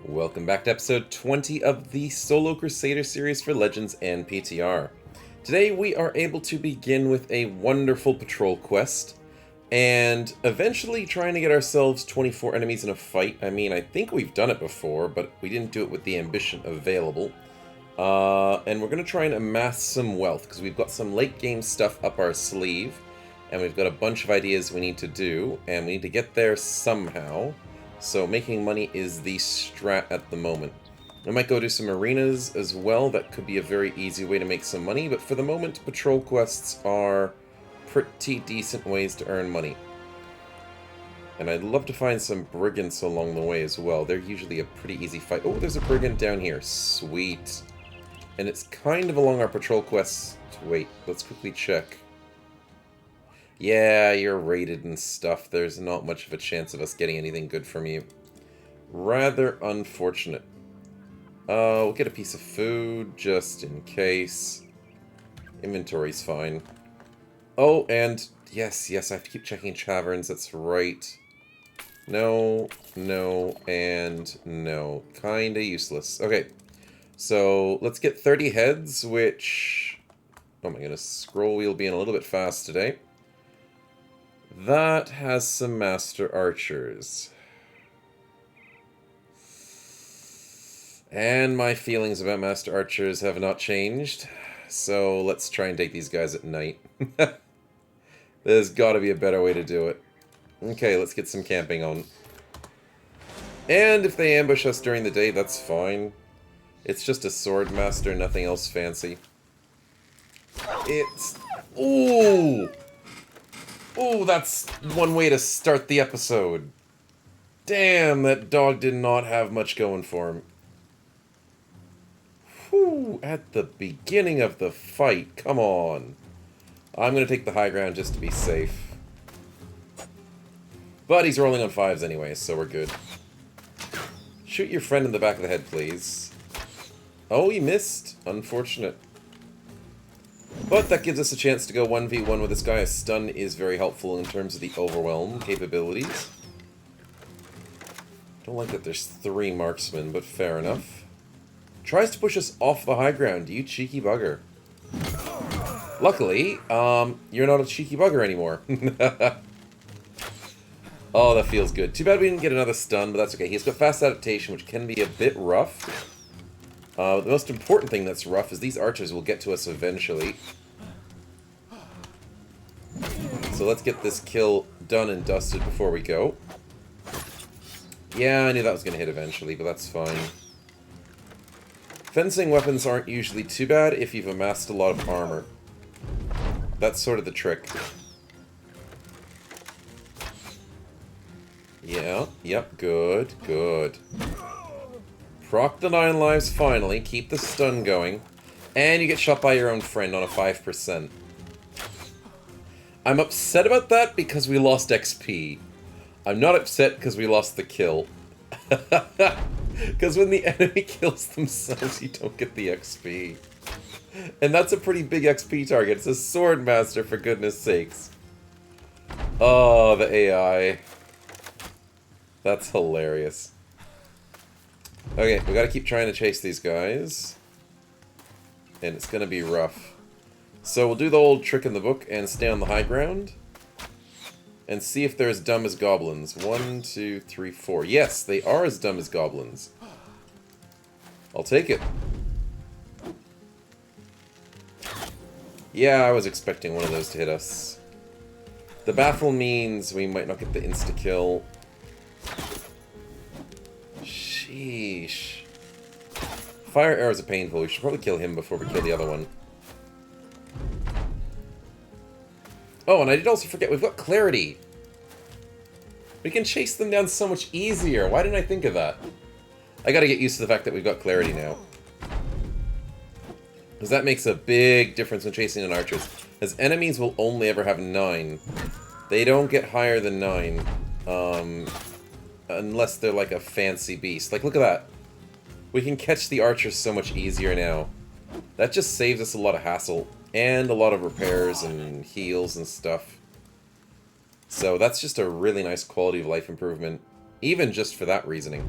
Welcome back to episode 20 of the Solo Crusader series for Legends and PTR. Today we are able to begin with a wonderful patrol quest, and eventually trying to get ourselves 24 enemies in a fight. I mean, I think we've done it before, but we didn't do it with the ambition available. And we're going to try and amass some wealth, because we've got some late game stuff up our sleeve, and we've got a bunch of ideas we need to do, and we need to get there somehow. So making money is the strat at the moment. I might go do some arenas as well. That could be a very easy way to make some money, but for the moment, patrol quests are pretty decent ways to earn money. And I'd love to find some brigands along the way as well. They're usually a pretty easy fight. Oh, there's a brigand down here. Sweet. And it's kind of along our patrol quests. Wait, let's quickly check. Yeah, you're raided and stuff. There's not much of a chance of us getting anything good from you. Rather unfortunate. We'll get a piece of food, just in case. Inventory's fine. Oh, and yes, I have to keep checking taverns, that's right. No, and no. Kinda useless. Okay, so let's get 30 heads, which... oh my goodness, scroll wheel being a little bit fast today. That has some master archers. And my feelings about master archers have not changed. So let's try and take these guys at night. There's got to be a better way to do it. Okay, let's get some camping on. And if they ambush us during the day, that's fine. It's just a sword master, nothing else fancy. It's... ooh! Ooh, that's one way to start the episode. Damn, that dog did not have much going for him. Whew, at the beginning of the fight, come on. I'm going to take the high ground just to be safe. But he's rolling on 5s anyway, so we're good. Shoot your friend in the back of the head, please. Oh, he missed. Unfortunate. But that gives us a chance to go 1v1 with this guy. A stun is very helpful in terms of the overwhelm capabilities. Don't like that there's 3 marksmen, but fair enough. Tries to push us off the high ground, you cheeky bugger. Luckily, you're not a cheeky bugger anymore. Oh, that feels good. Too bad we didn't get another stun, but that's okay. He's got fast adaptation, which can be a bit rough. The most important thing that's rough is these archers will get to us eventually. So let's get this kill done and dusted before we go. Yeah, I knew that was going to hit eventually, but that's fine. Fencing weapons aren't usually too bad if you've amassed a lot of armor. That's sort of the trick. Yeah, yep, good. Proc the 9 lives finally, keep the stun going, and you get shot by your own friend on a 5%. I'm upset about that because we lost XP. I'm not upset because we lost the kill. Because when the enemy kills themselves, you don't get the XP. And that's a pretty big XP target. It's a sword master, for goodness sakes. Oh, the AI. That's hilarious. Okay, we gotta keep trying to chase these guys. And it's gonna be rough. So we'll do the old trick in the book and stay on the high ground. And see if they're as dumb as goblins. 1, 2, 3, 4. Yes, they are as dumb as goblins. I'll take it. Yeah, I was expecting one of those to hit us. The baffle means we might not get the insta-kill. Sheesh. Fire arrows are painful. We should probably kill him before we kill the other one. Oh, and I did also forget, we've got clarity. We can chase them down so much easier. Why didn't I think of that? I gotta get used to the fact that we've got clarity now. Because that makes a big difference when chasing an archer. As enemies will only ever have 9. They don't get higher than 9. Unless they're like a fancy beast. Like, look at that. We can catch the archers so much easier now. That just saves us a lot of hassle. And a lot of repairs and heals and stuff. So that's just a really nice quality of life improvement. Even just for that reasoning.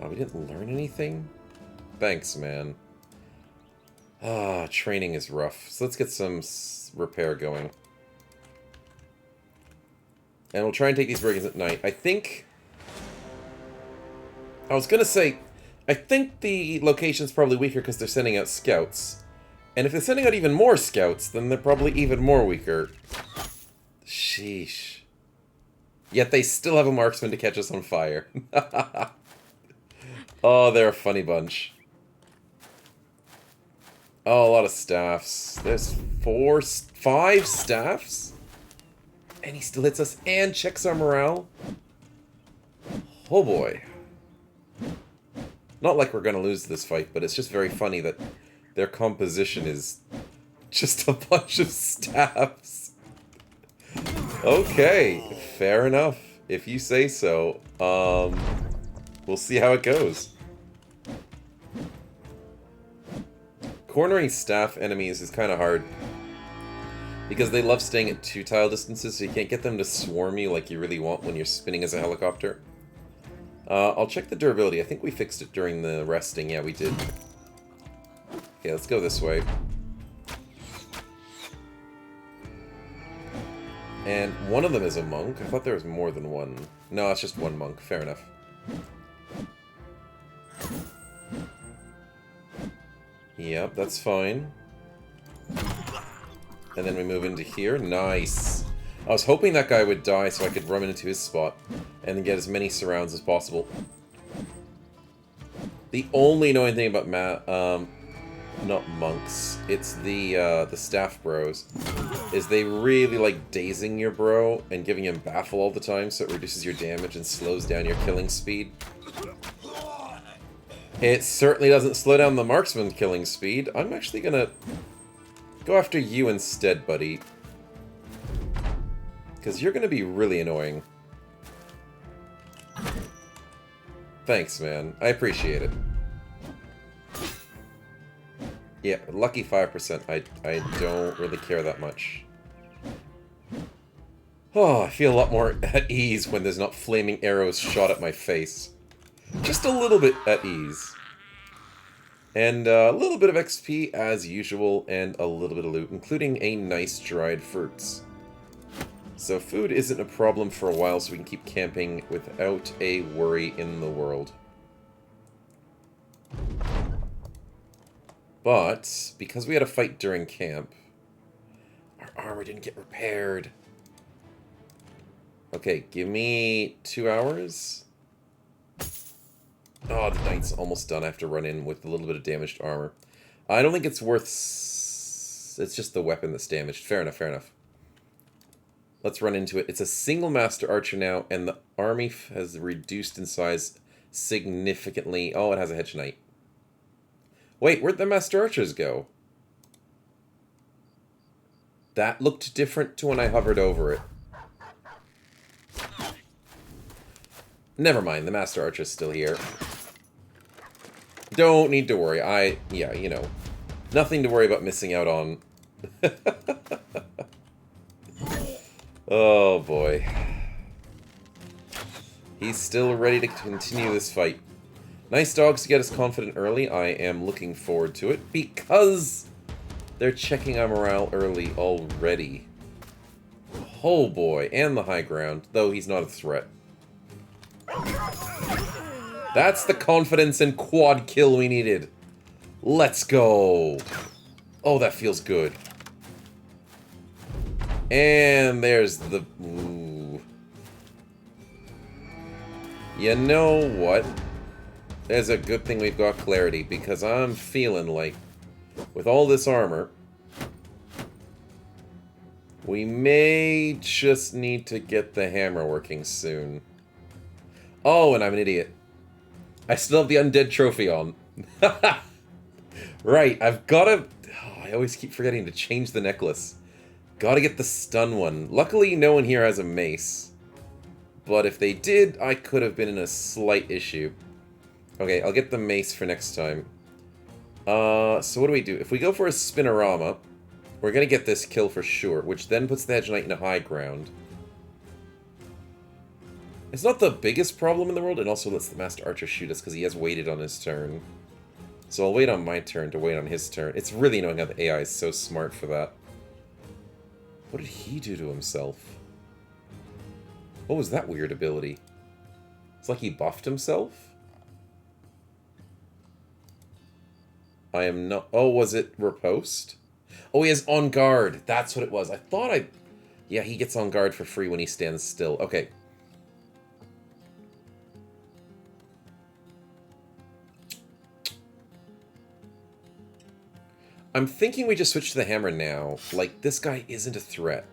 Oh, we didn't learn anything? Thanks, man. Ah, training is rough. So let's get some repair going. And we'll try and take these brigands at night. I think... I was gonna say, I think the location's probably weaker because they're sending out scouts. And if they're sending out even more scouts, then they're probably even more weaker. Sheesh. Yet they still have a marksman to catch us on fire. Oh, they're a funny bunch. Oh, a lot of staffs. There's 5 staffs? And he still hits us and checks our morale? Oh boy. Not like we're gonna lose this fight, but it's just very funny that their composition is just a bunch of staffs. Okay, fair enough. If you say so. We'll see how it goes. Cornering staff enemies is kind of hard. Because they love staying at 2 tile distances, so you can't get them to swarm you like you really want when you're spinning as a helicopter. I'll check the durability. I think we fixed it during the resting. Yeah, we did. Okay, let's go this way. And one of them is a monk. I thought there was more than one. No, it's just one monk. Fair enough. Yep, that's fine. And then we move into here. Nice. I was hoping that guy would die so I could run into his spot and get as many surrounds as possible. The only annoying thing about not monks, it's the staff bros, is they really like dazing your bro and giving him baffle all the time, so it reduces your damage and slows down your killing speed. It certainly doesn't slow down the marksman's killing speed. I'm actually gonna go after you instead, buddy. Because you're gonna be really annoying. Thanks, man. I appreciate it. Yeah, lucky 5%. I don't really care that much. Oh, I feel a lot more at ease when there's not flaming arrows shot at my face. Just a little bit at ease. And a little bit of XP as usual, and a little bit of loot, including a nice dried fruits. So food isn't a problem for a while, so we can keep camping without a worry in the world. But, because we had a fight during camp, our armor didn't get repaired. Okay, give me 2 hours. Oh, the night's almost done. I have to run in with a little bit of damaged armor. I don't think it's worth... It's just the weapon that's damaged. Fair enough, fair enough. Let's run into it. It's a single Master Archer now, and the army has reduced in size significantly. Oh, it has a Hedge Knight. Wait, where'd the Master Archers go? That looked different to when I hovered over it. Never mind, the Master Archer's still here. Don't need to worry. Yeah, you know. Nothing to worry about missing out on. Oh, boy. He's still ready to continue this fight. Nice dogs to get us confident early. I am looking forward to it because they're checking our morale early already. Oh, boy. And the high ground, though he's not a threat. That's the confidence and quad kill we needed. Let's go. Oh, that feels good. And there's the... Ooh. You know what? There's a good thing we've got clarity, because I'm feeling like, with all this armor, we may just need to get the hammer working soon. Oh, and I'm an idiot. I still have the undead trophy on. Right, I've gotta... Oh, I always keep forgetting to change the necklace. Gotta get the stun one. Luckily, no one here has a mace. But if they did, I could have been in a slight issue. Okay, I'll get the mace for next time. So what do we do? If we go for a spinorama, we're gonna get this kill for sure, which then puts the Hedge Knight in a high ground. It's not the biggest problem in the world, and also lets the Master Archer shoot us because he has waited on his turn. So I'll wait on my turn to wait on his turn. It's really annoying how the AI is so smart for that. What did he do to himself? What was that weird ability? It's like he buffed himself? I am not... Oh, was it riposte? Oh, he has on guard. That's what it was. I thought I... Yeah, he gets on guard for free when he stands still. Okay. I'm thinking we just switch to the hammer now. Like, this guy isn't a threat.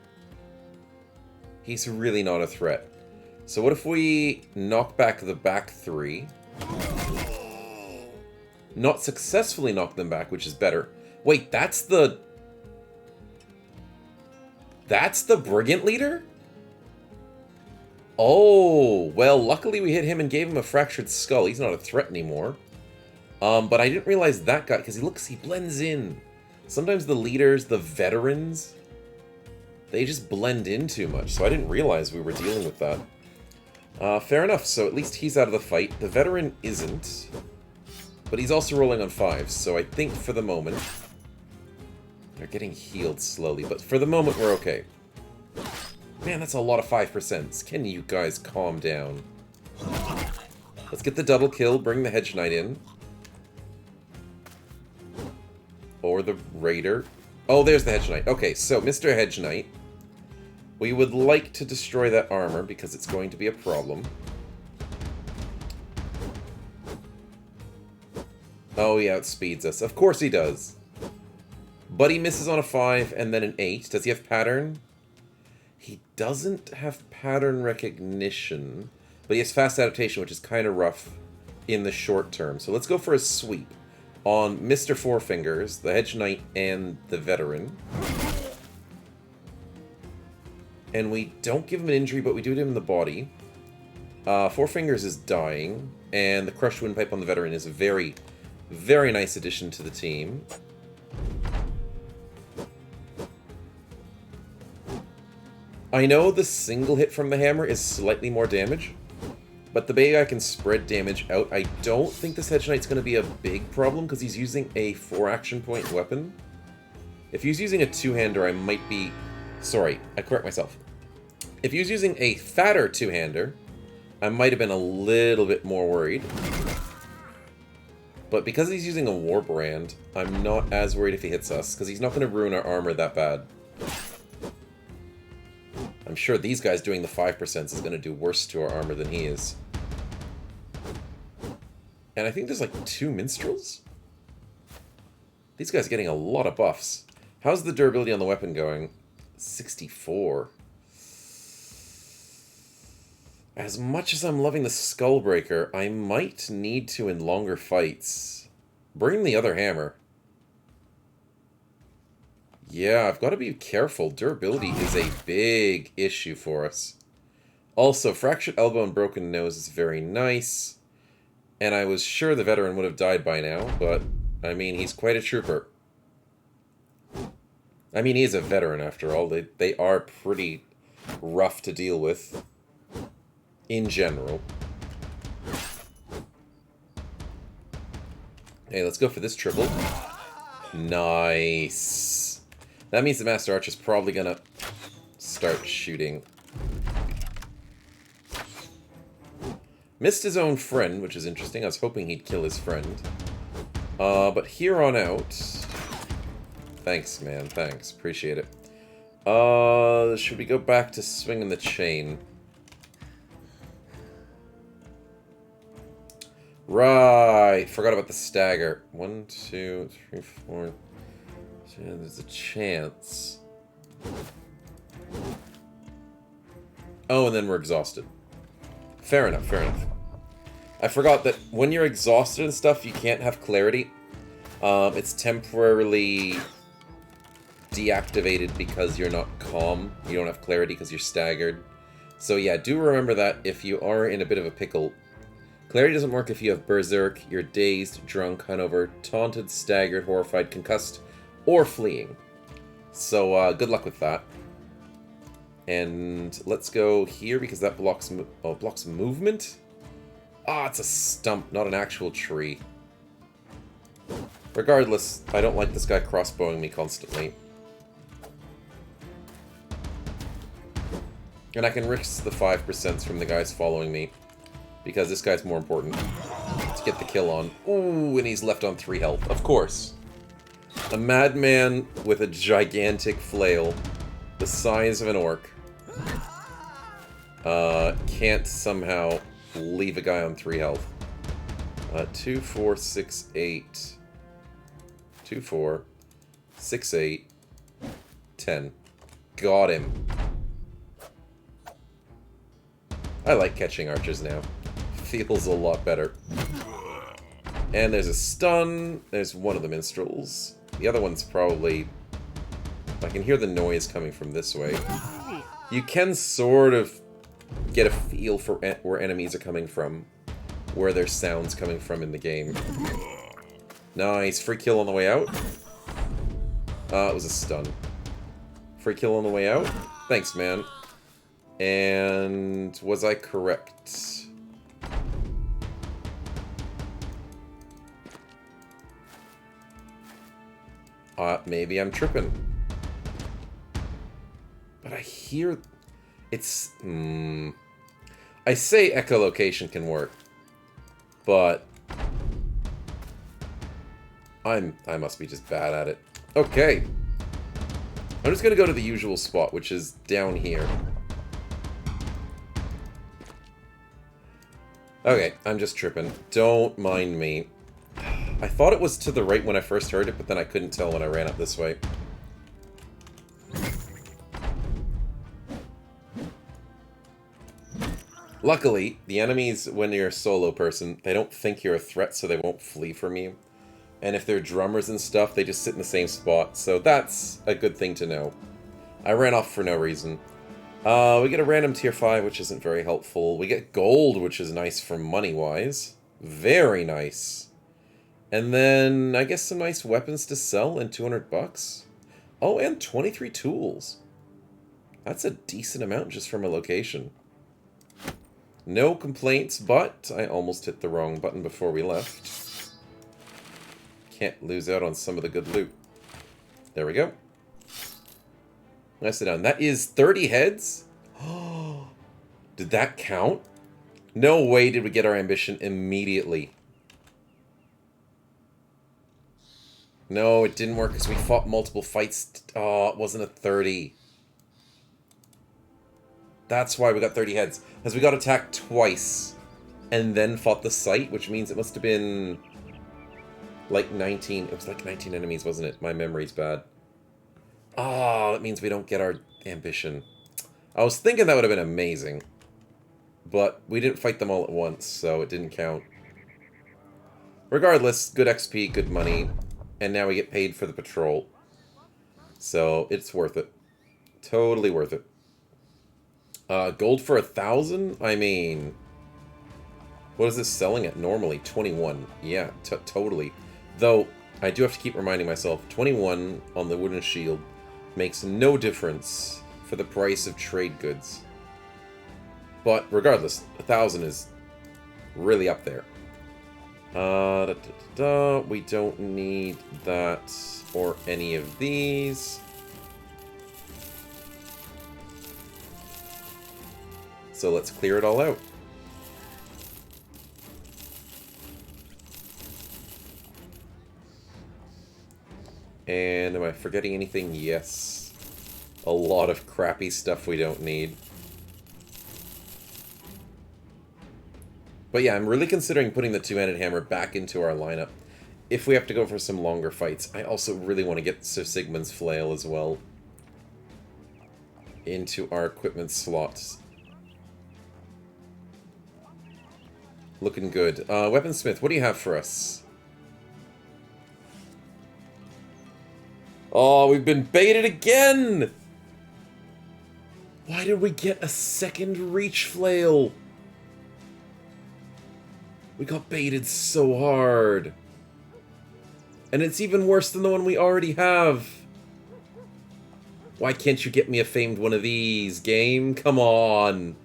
He's really not a threat. So what if we knock back the back three? Not successfully knock them back, which is better. Wait, that's the... That's the Brigand leader? Oh, well, luckily we hit him and gave him a fractured skull. He's not a threat anymore. But I didn't realize that guy, because he blends in. Sometimes the leaders, the veterans, they just blend in too much, so I didn't realize we were dealing with that. Fair enough, so at least he's out of the fight. The veteran isn't, but he's also rolling on 5s, so I think for the moment... They're getting healed slowly, but for the moment we're okay. Man, that's a lot of 5%. Can you guys calm down? Let's get the double kill, bring the Hedge Knight in. Or the Raider. Oh, there's the Hedge Knight. Okay, so Mr. Hedge Knight. We would like to destroy that armor because it's going to be a problem. Oh, he outspeeds us. Of course he does. But he misses on a 5 and then an 8. Does he have pattern? He doesn't have pattern recognition. But he has fast adaptation, which is kind of rough in the short term. So let's go for a sweep on Mr. Four Fingers, the Hedge Knight, and the Veteran. And we don't give him an injury, but we do hit him in the body. Four Fingers is dying, and the Crushed Windpipe on the Veteran is a very, very nice addition to the team. I know the single hit from the hammer is slightly more damage, but the big guy can spread damage out. I don't think this Hedge Knight's going to be a big problem because he's using a 4-action point weapon. If he was using a two-hander, I might be... Sorry, I correct myself. If he was using a fatter two-hander, I might have been a little bit more worried. But because he's using a Warbrand, I'm not as worried if he hits us, because he's not going to ruin our armor that bad. I'm sure these guys doing the 5% is going to do worse to our armor than he is. And I think there's like 2 minstrels? These guys are getting a lot of buffs. How's the durability on the weapon going? 64. As much as I'm loving the Skullbreaker, I might need to in longer fights. Bring the other hammer. Yeah, I've got to be careful. Durability is a big issue for us. Also, Fractured Elbow and Broken Nose is very nice. And I was sure the Veteran would have died by now, but, I mean, he's quite a trooper. I mean, he is a Veteran after all. They are pretty rough to deal with. In general. Hey, let's go for this triple. Nice. That means the Master Archer's probably gonna start shooting. Missed his own friend, which is interesting. I was hoping he'd kill his friend. But here on out... Thanks, man. Thanks. Appreciate it. Should we go back to swinging the chain? Right. Forgot about the stagger. 1, 2, 3, 4... Yeah, there's a chance. Oh, and then we're exhausted. Fair enough, fair enough. I forgot that when you're exhausted and stuff, you can't have clarity. It's temporarily deactivated because you're not calm. You don't have clarity because you're staggered. So yeah, do remember that if you are in a bit of a pickle. Clarity doesn't work if you have Berserk, you're dazed, drunk, hungover, taunted, staggered, horrified, concussed, or fleeing. So, good luck with that. And let's go here because that blocks blocks movement. Ah, it's a stump, not an actual tree. Regardless, I don't like this guy crossbowing me constantly. And I can risk the 5% from the guys following me, because this guy's more important to get the kill on. Ooh, and he's left on 3 health. Of course. A madman with a gigantic flail, the size of an orc, can't somehow leave a guy on 3 health. 2, 4, 6, 8. 2, 4, 6, 8, 10. Got him. I like catching archers now. Feels a lot better. And there's a stun. There's one of the minstrels. The other one's probably... I can hear the noise coming from this way. You can sort of get a feel for where enemies are coming from. Where there's sounds coming from in the game. Nice. Free kill on the way out. It was a stun. Free kill on the way out. Thanks, man. And was I correct? Maybe I'm tripping. But I hear... It's... I say echolocation can work. But... I must be just bad at it. Okay. I'm just gonna go to the usual spot, which is down here. Okay, I'm just tripping. Don't mind me. I thought it was to the right when I first heard it, but then I couldn't tell when I ran up this way. Luckily, the enemies, when you're a solo person, they don't think you're a threat, so they won't flee from you. And if they're drummers and stuff, they just sit in the same spot, so that's a good thing to know. I ran off for no reason. We get a random tier 5, which isn't very helpful. We get gold, which is nice for money-wise. Very nice. And then, I guess some nice weapons to sell and 200 bucks. Oh, and 23 tools. That's a decent amount just from a location. No complaints, but I almost hit the wrong button before we left. Can't lose out on some of the good loot. There we go. Nicely done. That is 30 heads? Did that count? No way did we get our ambition immediately. No, it didn't work because we fought multiple fights. Oh, it wasn't a 30. That's why we got 30 heads. Because we got attacked twice. And then fought the site, which means it must have been... like 19. It was like 19 enemies, wasn't it? My memory's bad. Ah, that means we don't get our ambition. I was thinking that would have been amazing. But we didn't fight them all at once, so it didn't count. Regardless, good XP, good money. And now we get paid for the patrol. So, it's worth it. Totally worth it. Gold for 1,000? I mean... what is this selling at normally? 21. Yeah, totally. Though, I do have to keep reminding myself, 21 on the wooden shield makes no difference for the price of trade goods. But regardless, 1,000 is really up there. We don't need that or any of these. So let's clear it all out. And am I forgetting anything? Yes. A lot of crappy stuff we don't need. But yeah, I'm really considering putting the two-handed hammer back into our lineup. If we have to go for some longer fights. I also really want to get Sir Sigmund's flail as well into our equipment slots. Looking good. Weaponsmith, what do you have for us? Oh, we've been baited again! Why did we get a second reach flail? We got baited so hard. And it's even worse than the one we already have. Why can't you get me a famed one of these, game? Come on!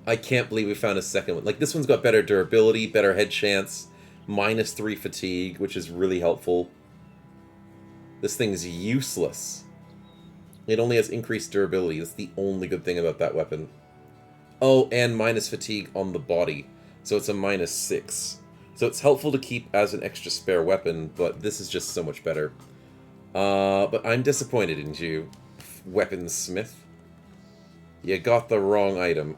I can't believe we found a second one. Like, this one's got better durability, better head chance, -3 fatigue, which is really helpful. This thing's useless. It only has increased durability. That's the only good thing about that weapon. Oh, and minus fatigue on the body. So it's a -6. So it's helpful to keep as an extra spare weapon, but this is just so much better. But I'm disappointed in you, weaponsmith. You got the wrong item.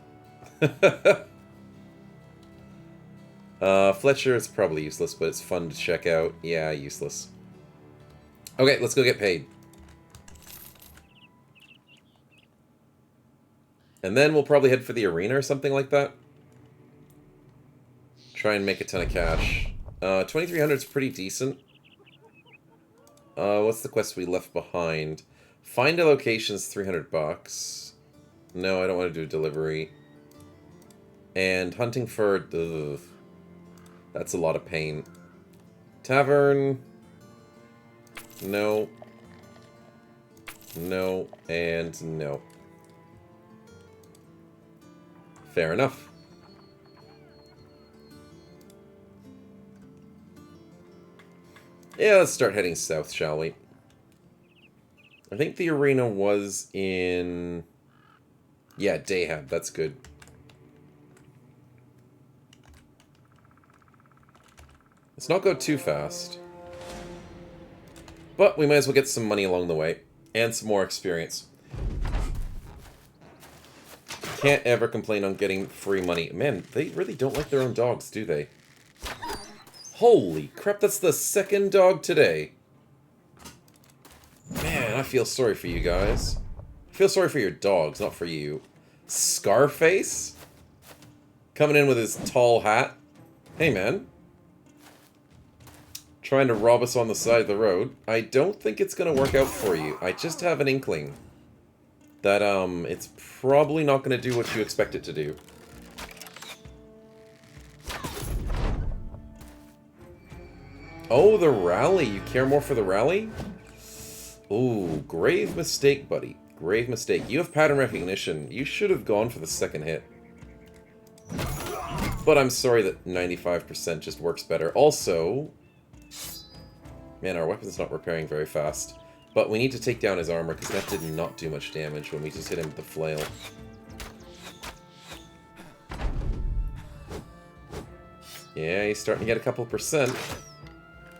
Fletcher is probably useless, but it's fun to check out. Yeah, useless. Okay, let's go get paid. And then we'll probably head for the arena or something like that. Try and make a ton of cash. 2300 is pretty decent. What's the quest we left behind? Find a location's 300 bucks. No, I don't want to do delivery. And hunting for... Ugh, that's a lot of pain. Tavern. No. No. And no. Fair enough. Yeah, let's start heading south, shall we? I think the arena was in... Yeah, Dahab. That's good. Let's not go too fast. But we might as well get some money along the way. And some more experience. Can't ever complain on getting free money. Man, they really don't like their own dogs, do they? Holy crap, that's the second dog today. Man, I feel sorry for you guys. I feel sorry for your dogs, not for you. Scarface? Coming in with his tall hat. Hey, man. Trying to rob us on the side of the road. I don't think it's going to work out for you. I just have an inkling that, it's probably not going to do what you expect it to do. Oh, the rally. You care more for the rally? Ooh, grave mistake, buddy. Grave mistake. You have pattern recognition. You should have gone for the second hit. But I'm sorry that 95% just works better. Also... Man, our weapon's not repairing very fast. But we need to take down his armor, because that did not do much damage when we just hit him with the flail. Yeah, he's starting to get a couple percent.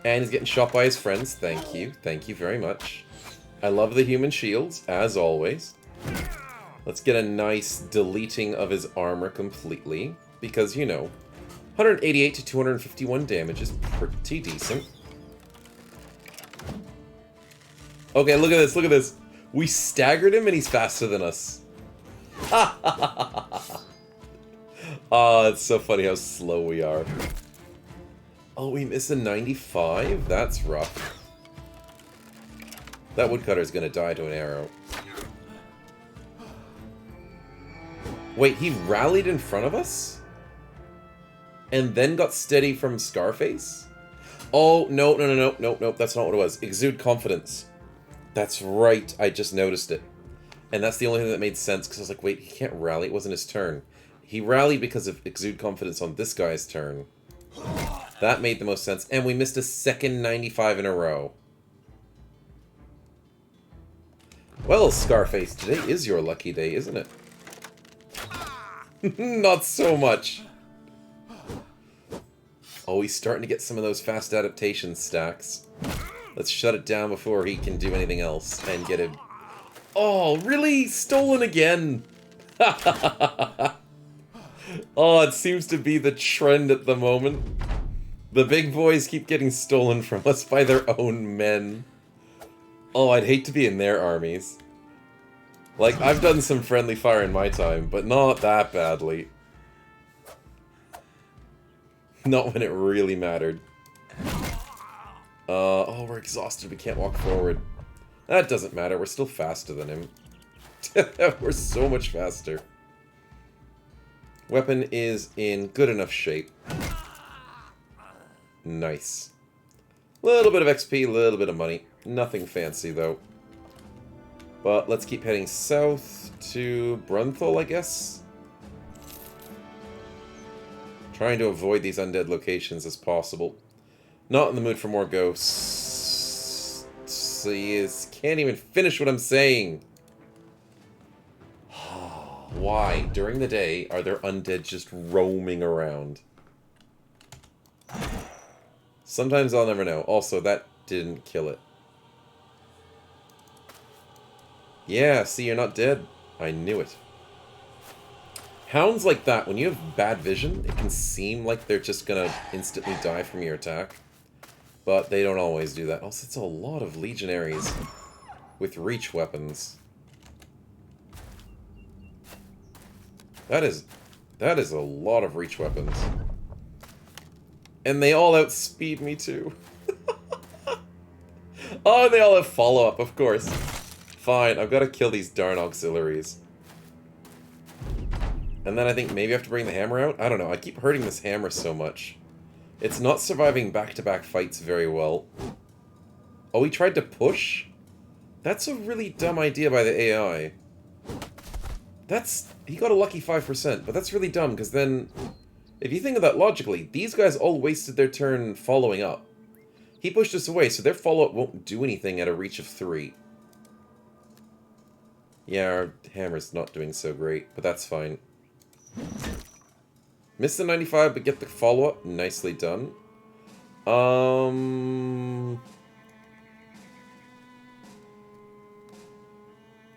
And he's getting shot by his friends. Thank you. Thank you very much. I love the human shields, as always. Let's get a nice deleting of his armor completely. Because, you know, 188 to 251 damage is pretty decent. Okay, look at this, look at this. We staggered him and he's faster than us. Oh, it's so funny how slow we are. Oh, we miss a 95? That's rough. That woodcutter's gonna die to an arrow. Wait, he rallied in front of us? And then got steady from Scarface? Oh, no, that's not what it was. Exude confidence. That's right, I just noticed it. And that's the only thing that made sense, because I was like, wait, he can't rally, it wasn't his turn. He rallied because of exude confidence on this guy's turn. That made the most sense, and we missed a second 95 in a row. Well, Scarface, today is your lucky day, isn't it? Not so much. Oh, he's starting to get some of those fast adaptation stacks. Let's shut it down before he can do anything else and get him. Oh, really? Stolen again? Oh, it seems to be the trend at the moment. The big boys keep getting stolen from us by their own men. Oh, I'd hate to be in their armies. Like, I've done some friendly fire in my time, but not that badly. Not when it really mattered. Oh, we're exhausted. We can't walk forward. That doesn't matter. We're still faster than him. We're so much faster. Weapon is in good enough shape. Nice. Little bit of XP, little bit of money. Nothing fancy, though. But let's keep heading south to Brunthal, I guess. Trying to avoid these undead locations as possible. Not in the mood for more ghosts. Can't even finish what I'm saying. Why, during the day, are there undead just roaming around? Sometimes I'll never know. Also, that didn't kill it. Yeah, see, you're not dead. I knew it. Hounds like that, when you have bad vision, it can seem like they're just gonna instantly die from your attack. But they don't always do that. Also, it's a lot of legionaries with reach weapons. That is a lot of reach weapons. And they all outspeed me too. Oh, and they all have follow-up, of course. Fine, I've got to kill these darn auxiliaries. And then I think maybe I have to bring the hammer out? I don't know, I keep hurting this hammer so much. It's not surviving back-to-back fights very well. Oh, he tried to push? That's a really dumb idea by the AI. He got a lucky 5%, but that's really dumb, because then, if you think of that logically, these guys all wasted their turn following up. He pushed us away, so their follow-up won't do anything at a reach of 3. Yeah, our hammer's not doing so great, but that's fine. Miss the 95, but get the follow-up. Nicely done.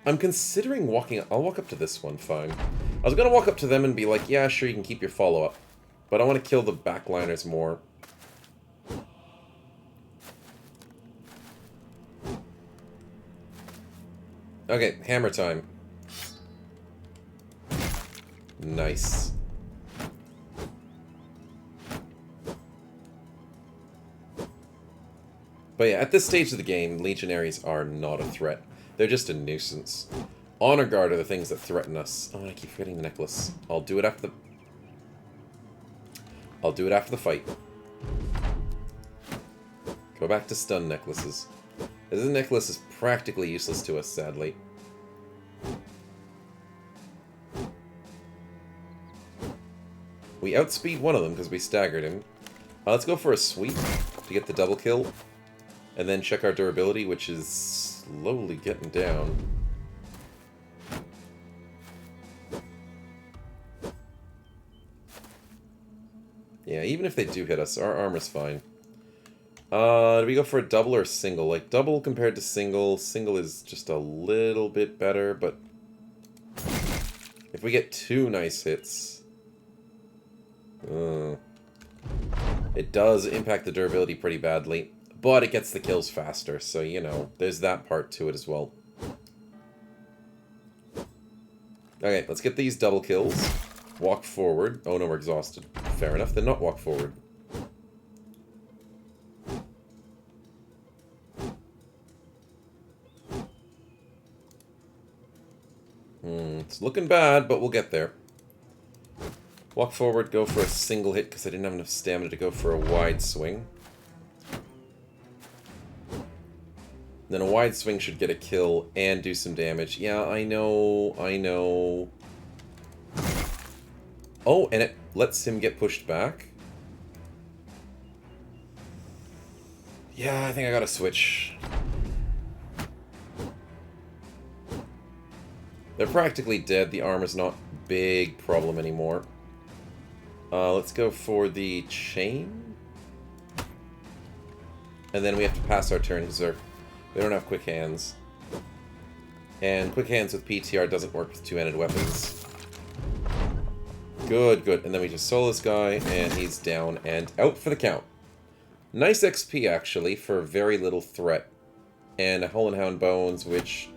I'm considering walking... I'll walk up to this one, fine. I was gonna walk up to them and be like, yeah, sure, you can keep your follow-up. But I want to kill the backliners more. Okay, hammer time. Nice. But yeah, at this stage of the game, legionaries are not a threat. They're just a nuisance. Honor Guard are the things that threaten us. Oh, I keep forgetting the necklace. I'll do it after the fight. Go back to stun necklaces. This necklace is practically useless to us, sadly. We outspeed one of them because we staggered him. Let's go for a sweep to get the double kill. And then check our durability, which is slowly getting down. Yeah, even if they do hit us, our armor's fine. Do we go for a double or a single? Like, double compared to single. Single is just a little bit better, but... if we get 2 nice hits... it does impact the durability pretty badly. But it gets the kills faster, so, you know, there's that part to it as well. Okay, let's get these double kills. Walk forward. Oh no, we're exhausted. Fair enough, then not walk forward. It's looking bad, but we'll get there. Walk forward, go for a single hit, because I didn't have enough stamina to go for a wide swing. Then a wide swing should get a kill and do some damage. Yeah, I know. Oh, and it lets him get pushed back. Yeah, I think I gotta switch. They're practically dead. The armor's not a big problem anymore. Let's go for the chain. And then we have to pass our turn because we don't have quick hands. And quick hands with PTR doesn't work with two-handed weapons. Good, good. And then we just solo this guy, and he's down and out for the count. Nice XP, actually, for very little threat. And a Hull and Hound Bones, which,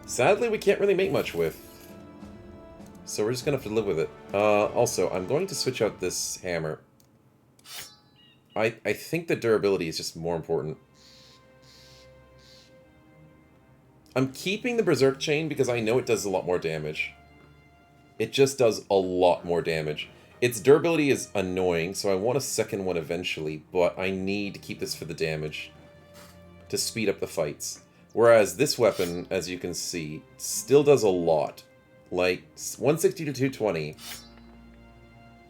sadly, we can't really make much with. So we're just going to have to live with it. Also, I'm going to switch out this hammer. I think the durability is just more important. I'm keeping the Berserk Chain because I know it does a lot more damage. It just does a lot more damage. Its durability is annoying, so I want a second one eventually, but I need to keep this for the damage. To speed up the fights. Whereas this weapon, as you can see, still does a lot. Like, 160 to 220.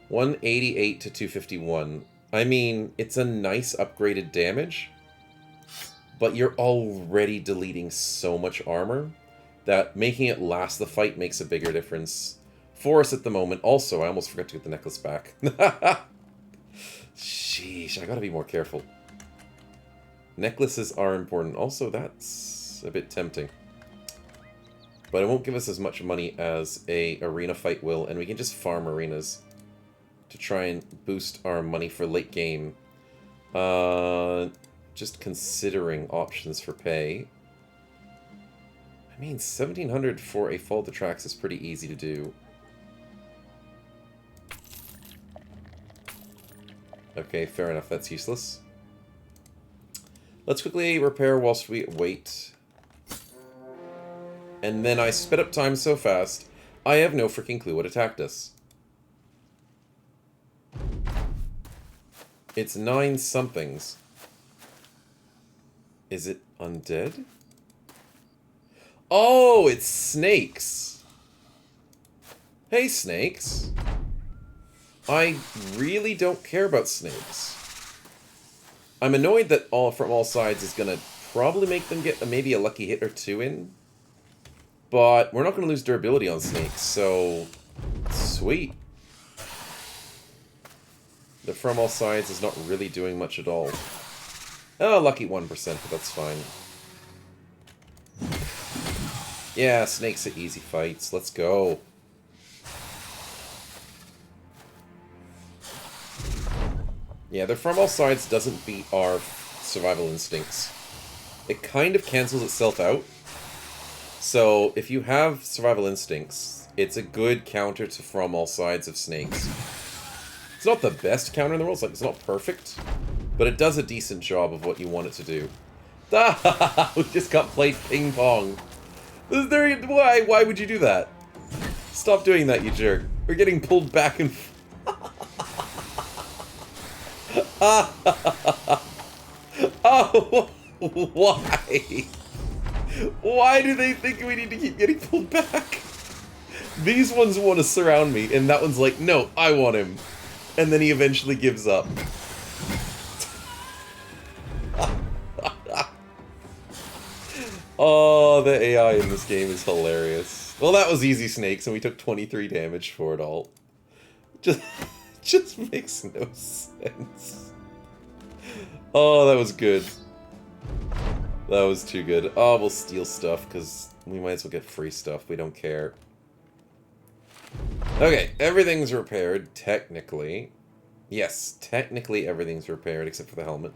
188 to 251. I mean, it's a nice upgraded damage, but you're already deleting so much armor that making it last the fight makes a bigger difference for us at the moment. Also, I almost forgot to get the necklace back. Sheesh, I gotta be more careful. Necklaces are important. Also, that's a bit tempting. But it won't give us as much money as a arena fight will, and we can just farm arenas to try and boost our money for late game. Just considering options for pay. I mean, 1,700 for a Fall to Tracks is pretty easy to do. Okay, fair enough, that's useless. Let's quickly repair whilst we wait. And then I sped up time so fast, I have no freaking clue what attacked us. It's 9 somethings. Is it undead? Oh, it's snakes. Hey, snakes. I really don't care about snakes. I'm annoyed that from all sides is going to probably make them get maybe a lucky hit or 2 in. But we're not going to lose durability on snakes, so sweet. The from all sides is not really doing much at all. Oh, lucky 1%, but that's fine. Yeah, snakes are easy fights. Let's go. Yeah, the from all sides doesn't beat our survival instincts. It kind of cancels itself out. So, if you have survival instincts, it's a good counter to from all sides of snakes. It's not the best counter in the world, it's not perfect, but it does a decent job of what you want it to do. We just got played ping pong. Why would you do that? Stop doing that, you jerk. We're getting pulled back and oh, why? Why do they think we need to keep getting pulled back? These ones want to surround me, and that one's like, no, I want him. And then he eventually gives up. Oh, the AI in this game is hilarious. Well, that was easy snakes, and we took 23 damage for it all. Just makes no sense. Oh, that was good. That was too good. Oh, we'll steal stuff, because we might as well get free stuff. We don't care. Okay, everything's repaired, technically. Yes, technically everything's repaired, except for the helmet.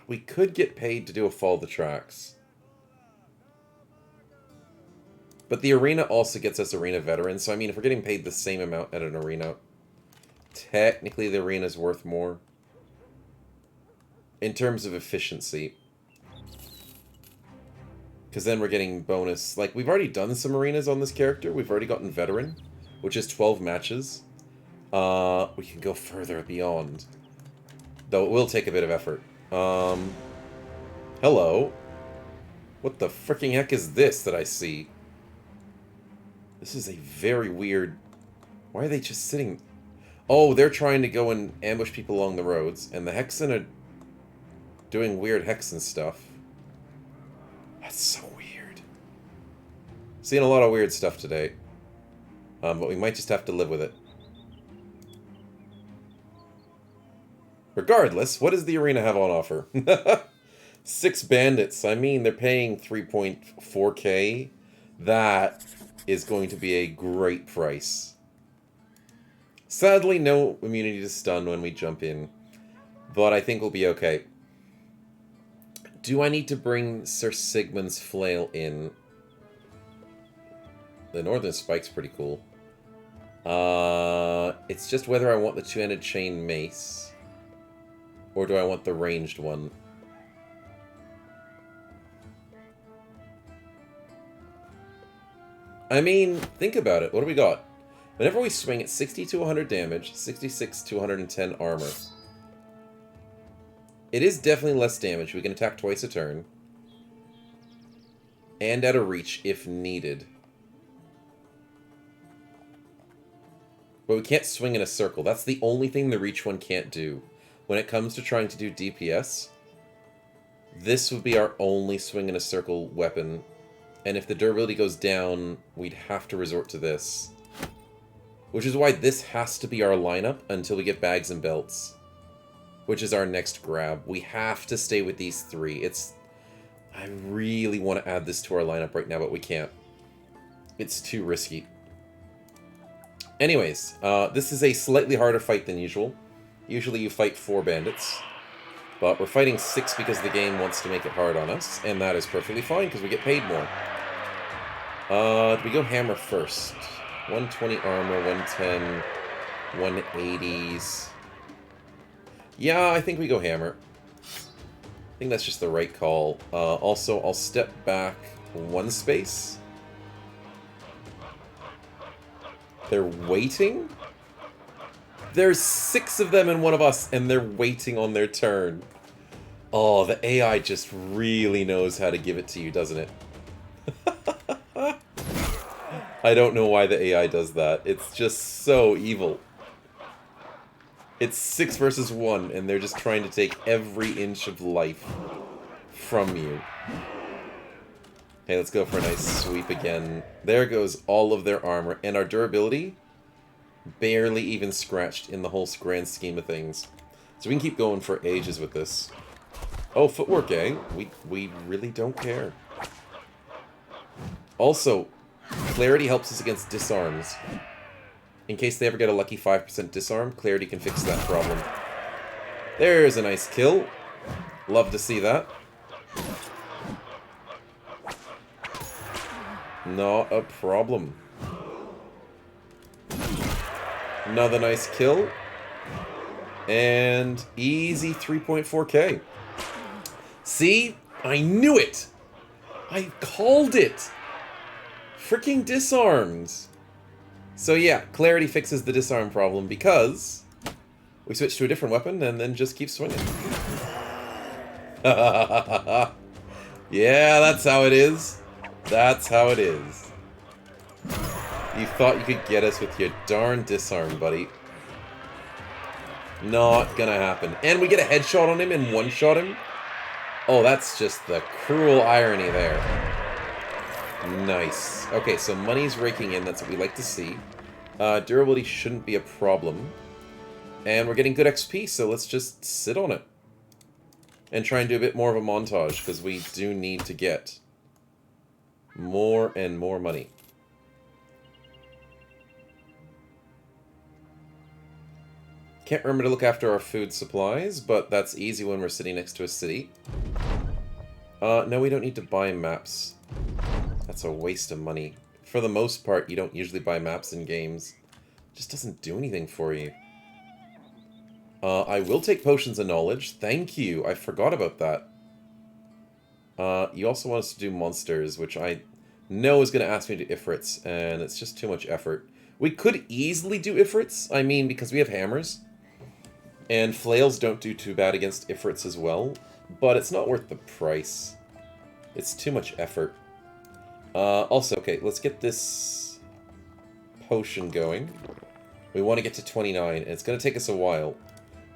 We could get paid to do a Fall the Tracks. But the arena also gets us arena veterans, so I mean, if we're getting paid the same amount at an arena, technically the arena's worth more. In terms of efficiency. Because then we're getting bonus. Like, we've already done some arenas on this character. We've already gotten veteran, which is 12 matches. We can go further beyond. Though it will take a bit of effort. Hello. What the freaking heck is this that I see? This is a very weird... Why are they just sitting... Oh, they're trying to go and ambush people along the roads, and the Hexen are doing weird Hexen stuff. That's so weird. Seeing a lot of weird stuff today. But we might just have to live with it. Regardless, what does the arena have on offer? 6 bandits. I mean, they're paying 3.4k. That is going to be a great price. Sadly, no immunity to stun when we jump in. But I think we'll be okay. Do I need to bring Sir Sigmund's flail in? The Northern Spike's pretty cool. It's just whether I want the two-handed chain mace. Or do I want the ranged one? I mean, think about it. What do we got? Whenever we swing, it's 60 to 100 damage, 66 to 110 armor. It is definitely less damage. We can attack twice a turn. And out of reach if needed. But we can't swing in a circle. That's the only thing the reach one can't do. When it comes to trying to do DPS, this would be our only swing in a circle weapon. And if the durability goes down, we'd have to resort to this. Which is why this has to be our lineup until we get bags and belts. Which is our next grab. We have to stay with these three. I really want to add this to our lineup right now, but we can't. It's too risky. Anyways, this is a slightly harder fight than usual. Usually you fight 4 bandits. But we're fighting 6 because the game wants to make it hard on us. And that is perfectly fine because we get paid more. We go hammer first. 120 armor, 110, 180s. Yeah, I think we go hammer. I think that's just the right call. Also, I'll step back 1 space. They're waiting? There's 6 of them and 1 of us, and they're waiting on their turn. Oh, the AI just really knows how to give it to you, doesn't it? I don't know why the AI does that. It's just so evil. It's 6 versus 1, and they're just trying to take every inch of life from you. Okay, let's go for a nice sweep again. There goes all of their armor, and our durability barely even scratched in the whole grand scheme of things. So we can keep going for ages with this. Oh, footwork, eh? We really don't care. Also, Clarity helps us against disarms. In case they ever get a lucky 5% disarm, Clarity can fix that problem. There's a nice kill. Love to see that. Not a problem. Another nice kill. And easy 3.4k. See? I knew it! I called it! Freaking disarms! So yeah, Clarity fixes the disarm problem because we switch to a different weapon and then just keep swinging. Yeah, that's how it is. That's how it is. You thought you could get us with your darn disarm, buddy. Not gonna happen. And we get a headshot on him and one-shot him? Oh, that's just the cruel irony there. Nice. Okay, so money's raking in. That's what we like to see. Durability shouldn't be a problem. And we're getting good XP, so let's just sit on it. And try and do a bit more of a montage, because we do need to get more and more money. Can't remember to look after our food supplies, but that's easy when we're sitting next to a city. No, we don't need to buy maps. That's a waste of money. For the most part, you don't usually buy maps in games. It just doesn't do anything for you. I will take potions of knowledge. Thank you. I forgot about that. You also want us to do monsters, which I know is going to ask me to do Ifrits, and it's just too much effort. We could easily do Ifrits, I mean, because we have hammers. And flails don't do too bad against Ifrits as well, but it's not worth the price. It's too much effort. Also, okay, let's get this potion going. We want to get to 29, and it's going to take us a while,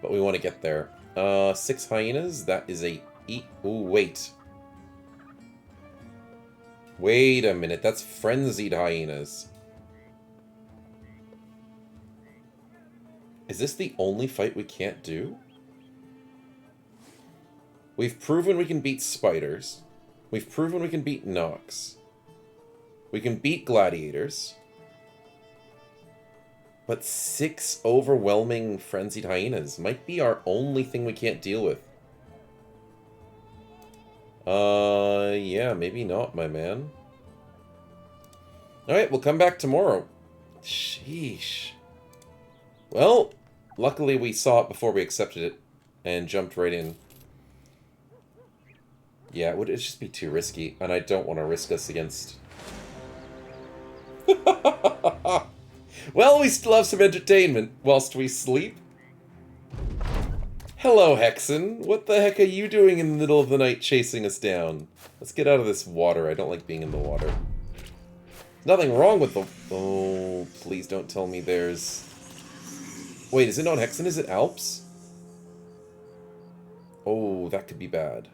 but we want to get there. 6 hyenas, that is a... Ooh, wait. Wait a minute, that's frenzied hyenas. Is this the only fight we can't do? We've proven we can beat spiders. We've proven we can beat Nox. We can beat gladiators. But 6 overwhelming frenzied hyenas might be our only thing we can't deal with. Yeah, maybe not, my man. Alright, we'll come back tomorrow. Sheesh. Well, luckily we saw it before we accepted it and jumped right in. Yeah, it'd just be too risky, and I don't want to risk us against... Well, we still have some entertainment whilst we sleep. Hello, Hexen. What the heck are you doing in the middle of the night chasing us down? Let's get out of this water. I don't like being in the water. Nothing wrong with the... Oh, please don't tell me there's... Wait, is it not Hexen? Is it Alps? Oh, that could be bad.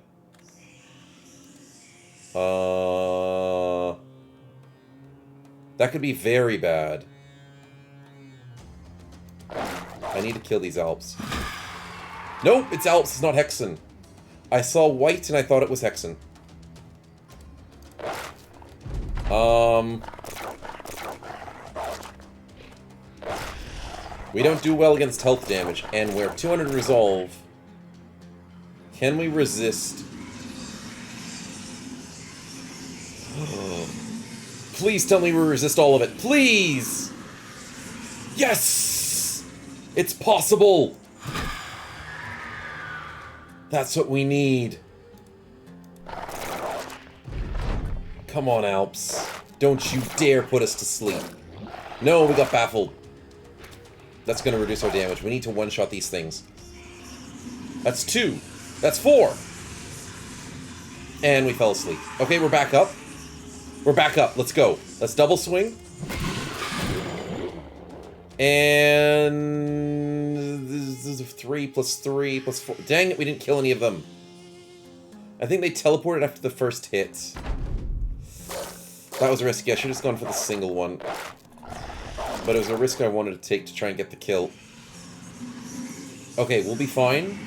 That could be very bad. I need to kill these Alps. Nope, it's Alps, it's not Hexen. I saw white and I thought it was Hexen. We don't do well against health damage, and we're 200 resolve. Can we resist? Please tell me we resist all of it. Please! Yes! It's possible! That's what we need. Come on, Alps. Don't you dare put us to sleep. No, we got baffled. That's going to reduce our damage. We need to one-shot these things. That's 2. That's 4. And we fell asleep. Okay, we're back up. We're back up. Let's go. Let's double swing. And... this is 3 plus 3 plus 4. Dang it, we didn't kill any of them. I think they teleported after the first hit. That was risky. I should have just gone for the single one. But it was a risk I wanted to take to try and get the kill. Okay, we'll be fine.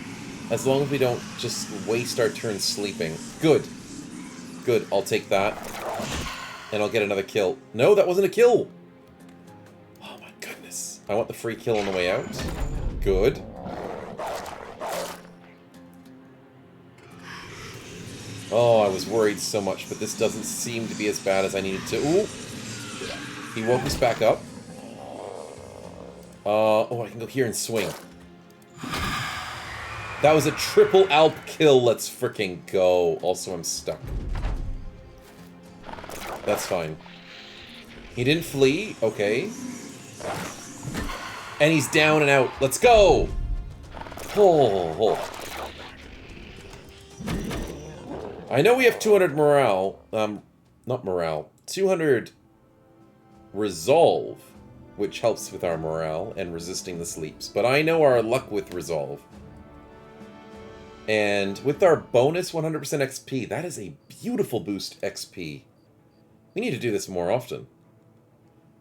As long as we don't just waste our turn sleeping. Good. Good, I'll take that. And I'll get another kill. No, that wasn't a kill! Oh my goodness. I want the free kill on the way out. Good. Oh, I was worried so much, but this doesn't seem to be as bad as I needed to. Ooh! He woke us back up. Oh, I can go here and swing. That was a triple Alp kill. Let's freaking go. Also, I'm stuck. That's fine. He didn't flee. Okay. And he's down and out. Let's go! Oh. I know we have 200 morale. Not morale. 200 resolve, which helps with our morale and resisting the sleeps. But I know our luck with resolve. And with our bonus 100% XP, that is a beautiful boost XP. We need to do this more often.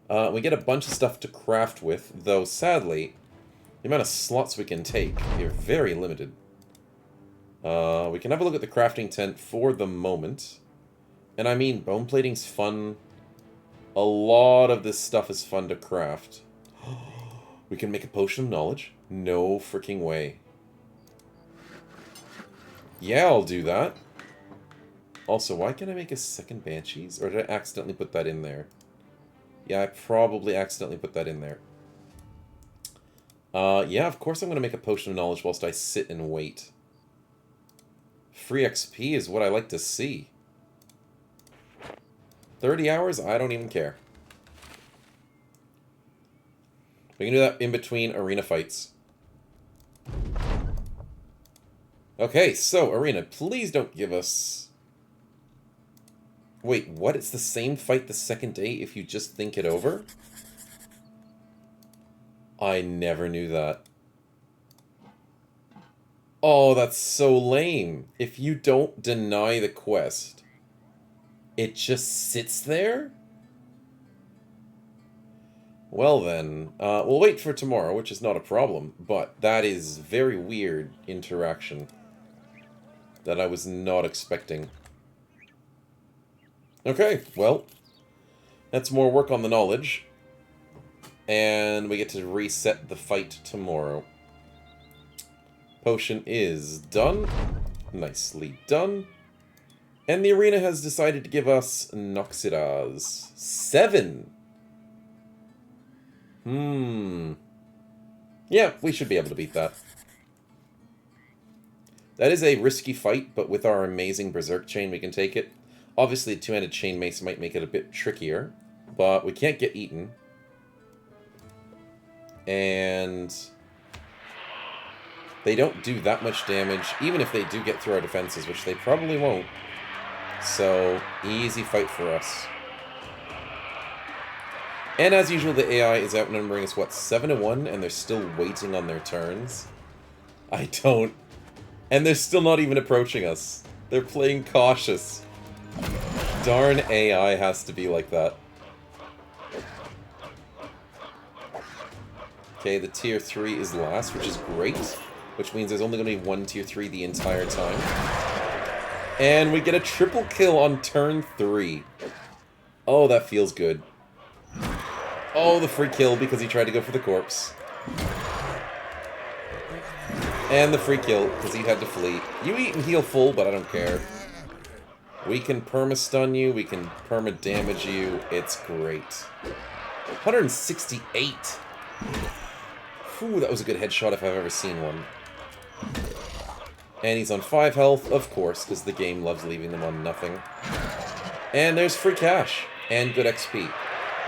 We get a bunch of stuff to craft with, though sadly, the amount of slots we can take are very limited. We can have a look at the crafting tent for the moment. And I mean, bone plating's fun. A lot of this stuff is fun to craft. We can make a potion of knowledge? No freaking way. Yeah, I'll do that. Also, why can't I make a second Banshees? Or did I accidentally put that in there? Yeah, I probably accidentally put that in there. Yeah, of course I'm going to make a potion of knowledge whilst I sit and wait. Free XP is what I like to see. 30 hours? I don't even care. We can do that in between arena fights. Okay, so, arena, please don't give us... Wait, what? It's the same fight the second day if you just think it over? I never knew that. Oh, that's so lame. If you don't deny the quest, it just sits there? Well then, we'll wait for tomorrow, which is not a problem, but that is very weird interaction that I was not expecting. Okay, well, that's more work on the knowledge, and we get to reset the fight tomorrow. Potion is done. Nicely done. And the arena has decided to give us Noxidas. 7! Yeah, we should be able to beat that. That is a risky fight, but with our amazing Berserk Chain, we can take it. Obviously, a two-handed Chain Mace might make it a bit trickier, but we can't get eaten. And They don't do that much damage, even if they do get through our defenses, which they probably won't. So, easy fight for us. And as usual, the AI is outnumbering us, what, 7-1, and they're still waiting on their turns? I don't. And they're still not even approaching us. They're playing cautious. Darn AI has to be like that. Okay, the tier 3 is last, which is great. Which means there's only going to be one tier 3 the entire time. And we get a triple kill on turn 3. Oh, that feels good. Oh, the free kill because he tried to go for the corpse. And the free kill because he had to flee. You eat and heal full, but I don't care. We can perma-stun you, we can perma-damage you. It's great. 168. Whew, that was a good headshot if I've ever seen one. And he's on 5 health, of course, because the game loves leaving them on nothing. And there's free cash. And good XP.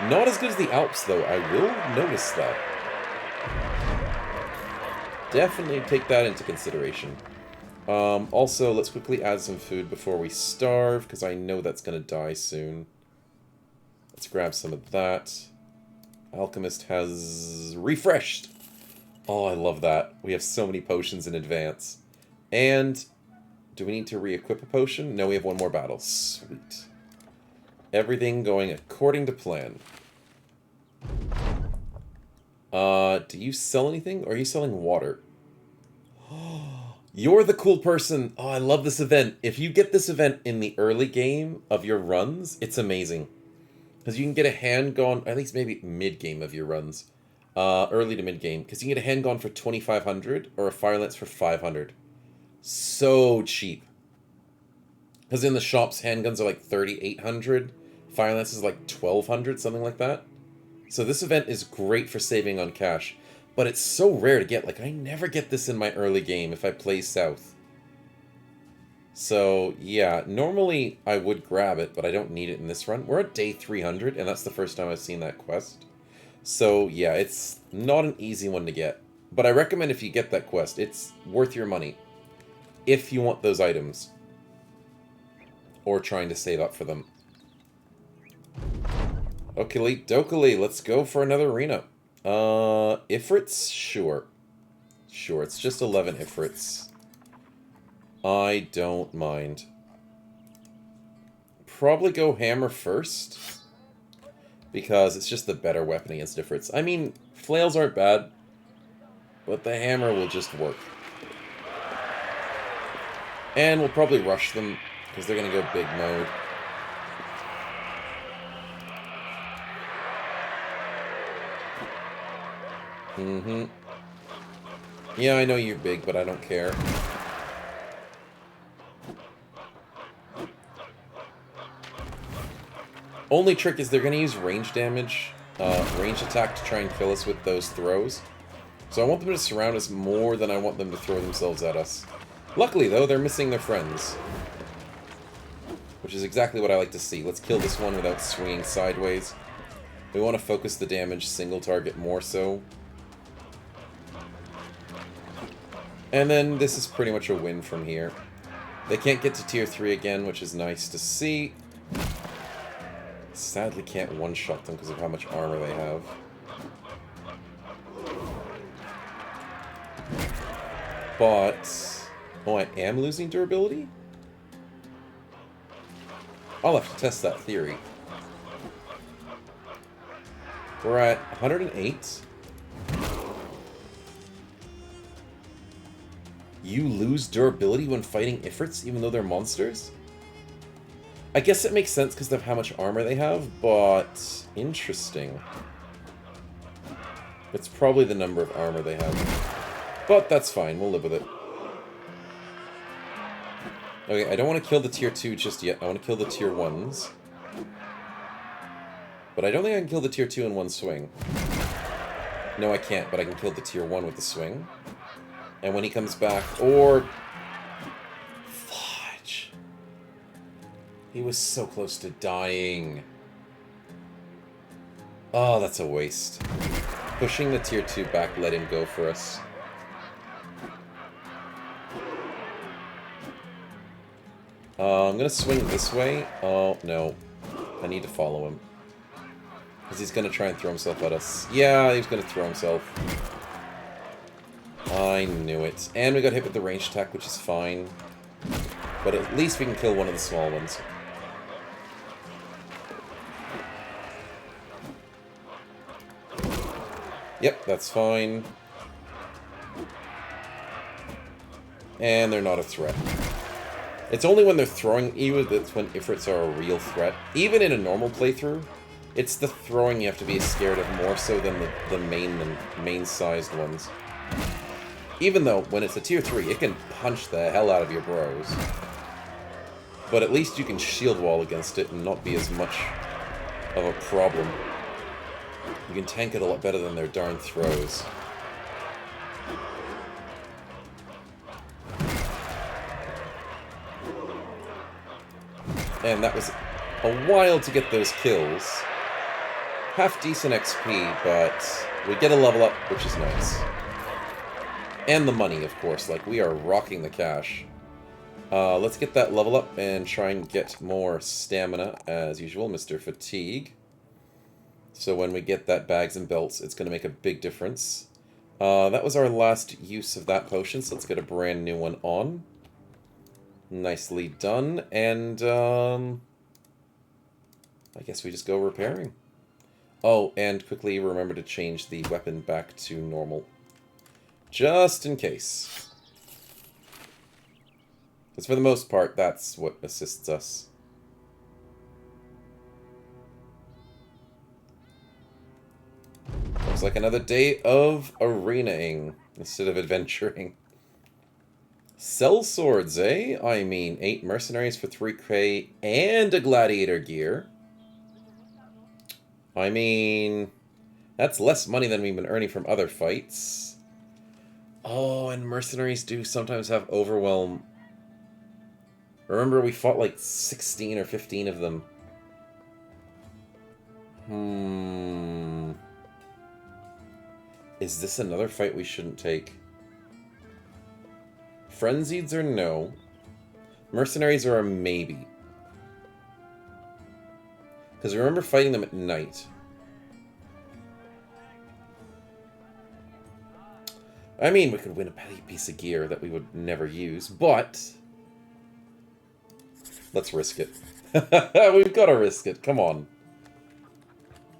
Not as good as the Alps, though. I will notice that. Definitely take that into consideration. Also, let's quickly add some food before we starve, because I know that's going to die soon. Let's grab some of that. Alchemist has refreshed. Oh, I love that. We have so many potions in advance. And do we need to re-equip a potion? No, we have one more battle. Sweet. Everything going according to plan. Do you sell anything? Or are you selling water? You're the cool person. Oh, I love this event. If you get this event in the early game of your runs, it's amazing. Because you can get a handgun, at least maybe mid-game of your runs. Early to mid-game. Because you can get a handgun for 2,500 or a fire lance for 500. So cheap. Because in the shops, handguns are like 3,800. Fire lance is like 1,200, something like that. So this event is great for saving on cash. But it's so rare to get. Like, I never get this in my early game if I play South. So, yeah. Normally, I would grab it, but I don't need it in this run. We're at day 300, and that's the first time I've seen that quest. So, yeah, it's not an easy one to get. But I recommend if you get that quest, it's worth your money. If you want those items. Or trying to save up for them. Okey dokey, let's go for another arena. Ifrits? Sure. Sure, it's just 11 Ifrits. I don't mind. Probably go hammer first. Because it's just the better weapon against Ifrits. I mean, flails aren't bad. But the hammer will just work. And we'll probably rush them. Because they're going to go big mode. Mm-hmm. Yeah, I know you're big, but I don't care. Only trick is they're going to use range damage, range attack to try and kill us with those throws. So I want them to surround us more than I want them to throw themselves at us. Luckily, though, they're missing their friends. Which is exactly what I like to see. Let's kill this one without swinging sideways. We want to focus the damage single target more so. And then this is pretty much a win from here. They can't get to tier 3 again, which is nice to see. Sadly can't one-shot them because of how much armor they have. But... oh, I am losing durability? I'll have to test that theory. We're at 108. You lose durability when fighting Ifrits, even though they're monsters? I guess it makes sense because of how much armor they have, but... interesting. It's probably the number of armor they have. But that's fine, we'll live with it. Okay, I don't want to kill the tier 2 just yet. I want to kill the tier 1s. But I don't think I can kill the tier 2 in one swing. No, I can't, but I can kill the tier 1 with the swing. And when he comes back, or... fudge. He was so close to dying. Oh, that's a waste. Pushing the tier 2 back let him go for us. I'm gonna swing this way. Oh, no. I need to follow him. Because he's gonna try and throw himself at us. Yeah, he's gonna throw himself. I knew it. And we got hit with the range attack, which is fine. But at least we can kill one of the small ones. Yep, that's fine. And they're not a threat. It's only when they're throwing you that's when Ifrits are a real threat. Even in a normal playthrough, it's the throwing you have to be scared of more so than the main-sized ones. Even though, when it's a tier 3, it can punch the hell out of your bros. But at least you can shield wall against it and not be as much of a problem. You can tank it a lot better than their darn throws. And that was a while to get those kills. Half decent XP, but we get a level up, which is nice. And the money, of course. Like, we are rocking the cash. Let's get that level up and try and get more stamina, as usual, Mr. Fatigue. So when we get that bags and belts, it's going to make a big difference. That was our last use of that potion, so let's get a brand new one on. Nicely done, and I guess we just go repairing. Oh, and quickly remember to change the weapon back to normal. Just in case. Because for the most part, that's what assists us. Looks like another day of arenaing instead of adventuring. Sell swords, eh? I mean, 8 mercenaries for 3k and a gladiator gear. I mean, that's less money than we've been earning from other fights. Oh, and mercenaries do sometimes have overwhelm. Remember, we fought like 16 or 15 of them. Is this another fight we shouldn't take? Frenzieds are no. Mercenaries are a maybe. Because remember fighting them at night. I mean, we could win a piece of gear that we would never use, but let's risk it. We've got to risk it. Come on.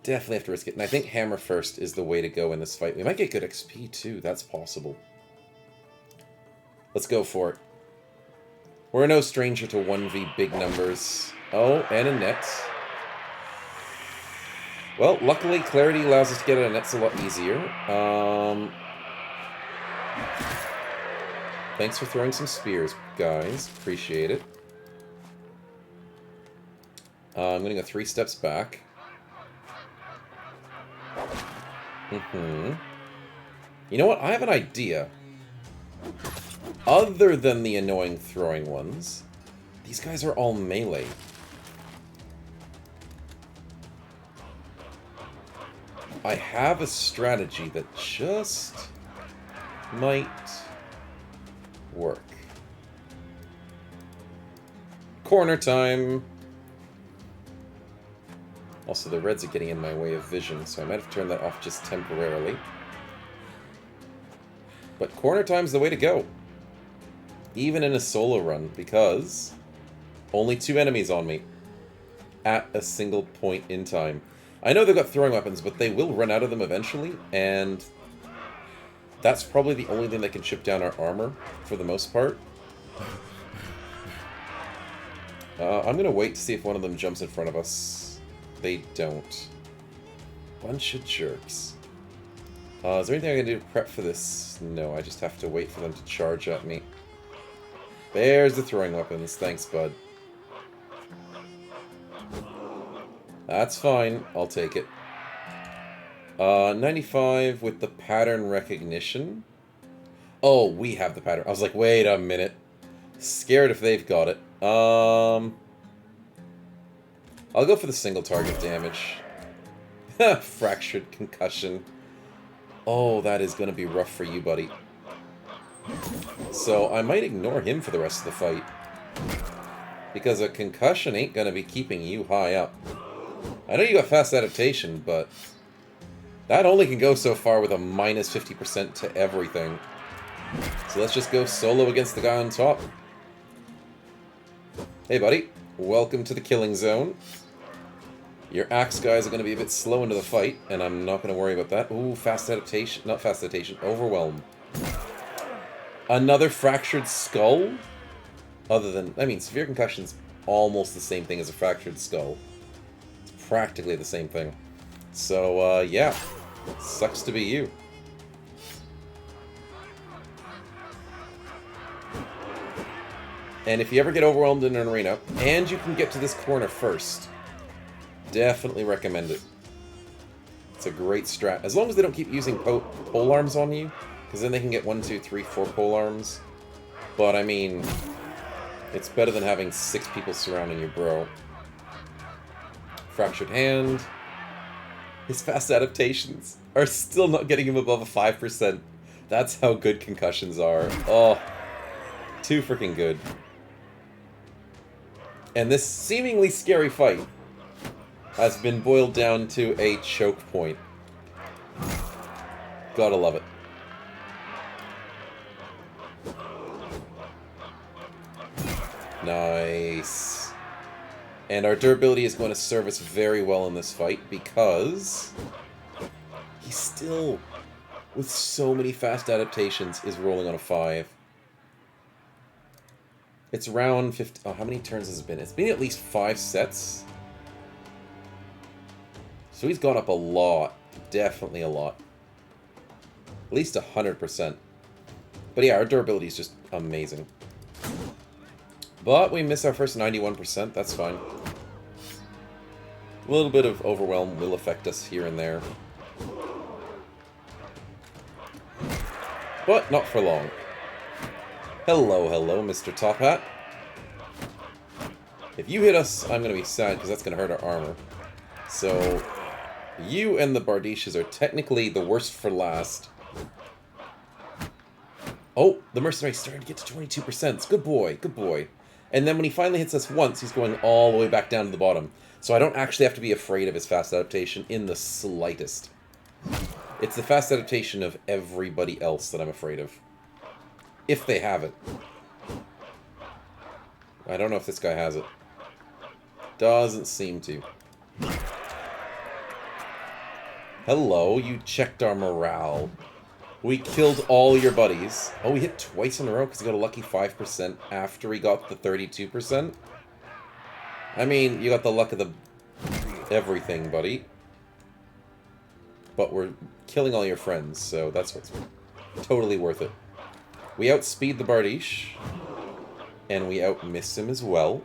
Definitely have to risk it. And I think hammer first is the way to go in this fight. We might get good XP too. That's possible. Let's go for it. We're no stranger to 1v big numbers. Oh, and a net. Well, luckily, clarity allows us to get a net's a lot easier. Thanks for throwing some spears, guys. Appreciate it. I'm going to go 3 steps back. You know what? I have an idea. Other than the annoying throwing ones, these guys are all melee. I have a strategy that just might work. Corner time! Also, the reds are getting in my way of vision, so I might have turned that off just temporarily. But corner time's the way to go. Even in a solo run, because only 2 enemies on me at a single point in time. I know they've got throwing weapons, but they will run out of them eventually, and that's probably the only thing that can chip down our armor, for the most part. I'm going to wait to see if one of them jumps in front of us. They don't. Bunch of jerks. Is there anything I can do to prep for this? No, I just have to wait for them to charge at me. There's the throwing weapons. Thanks, bud. That's fine. I'll take it. 95 with the pattern recognition. Oh, we have the pattern. I was like, wait a minute. Scared if they've got it. I'll go for the single target damage. Fractured concussion. Oh, that is going to be rough for you, buddy. So I might ignore him for the rest of the fight. Because a concussion ain't gonna be keeping you high up. I know you got fast adaptation, but that only can go so far with a minus 50% to everything. So let's just go solo against the guy on top. Hey buddy, welcome to the killing zone. Your axe guys are going to be a bit slow into the fight, and I'm not going to worry about that. Ooh, fast adaptation. Not fast adaptation, overwhelm. Another fractured skull? Other than, I mean, severe concussion's almost the same thing as a fractured skull. It's practically the same thing. So, yeah. Sucks to be you. And if you ever get overwhelmed in an arena, and you can get to this corner first, definitely recommend it. It's a great strat. As long as they don't keep using pole arms on you, because then they can get 1, 2, 3, 4 pole arms. But, I mean, it's better than having 6 people surrounding you, bro. Fractured hand. His fast adaptations are still not getting him above a 5%. That's how good concussions are. Oh, too freaking good. And this seemingly scary fight has been boiled down to a choke point. Gotta love it. Nice. And our durability is going to serve us very well in this fight because he still, with so many fast adaptations, is rolling on a 5. It's round 50. Oh, how many turns has it been? It's been at least 5 sets. So he's gone up a lot. Definitely a lot. At least 100%. But yeah, our durability is just amazing. But we miss our first 91%. That's fine. A little bit of overwhelm will affect us here and there. But not for long. Hello, hello, Mr. Top Hat. If you hit us, I'm going to be sad because that's going to hurt our armor. So, you and the Bardishas are technically the worst for last. Oh, the mercenary started to get to 22%. Good boy, good boy. And then when he finally hits us once, he's going all the way back down to the bottom. So I don't actually have to be afraid of his fast adaptation in the slightest. It's the fast adaptation of everybody else that I'm afraid of. If they have it. I don't know if this guy has it. Doesn't seem to. Hello, you checked our morale. We killed all your buddies. Oh, we hit twice in a row because he got a lucky 5% after he got the 32%. I mean, you got the luck of the everything, buddy. But we're killing all your friends, so that's what's totally worth it. We outspeed the Bardiche. And we outmiss him as well.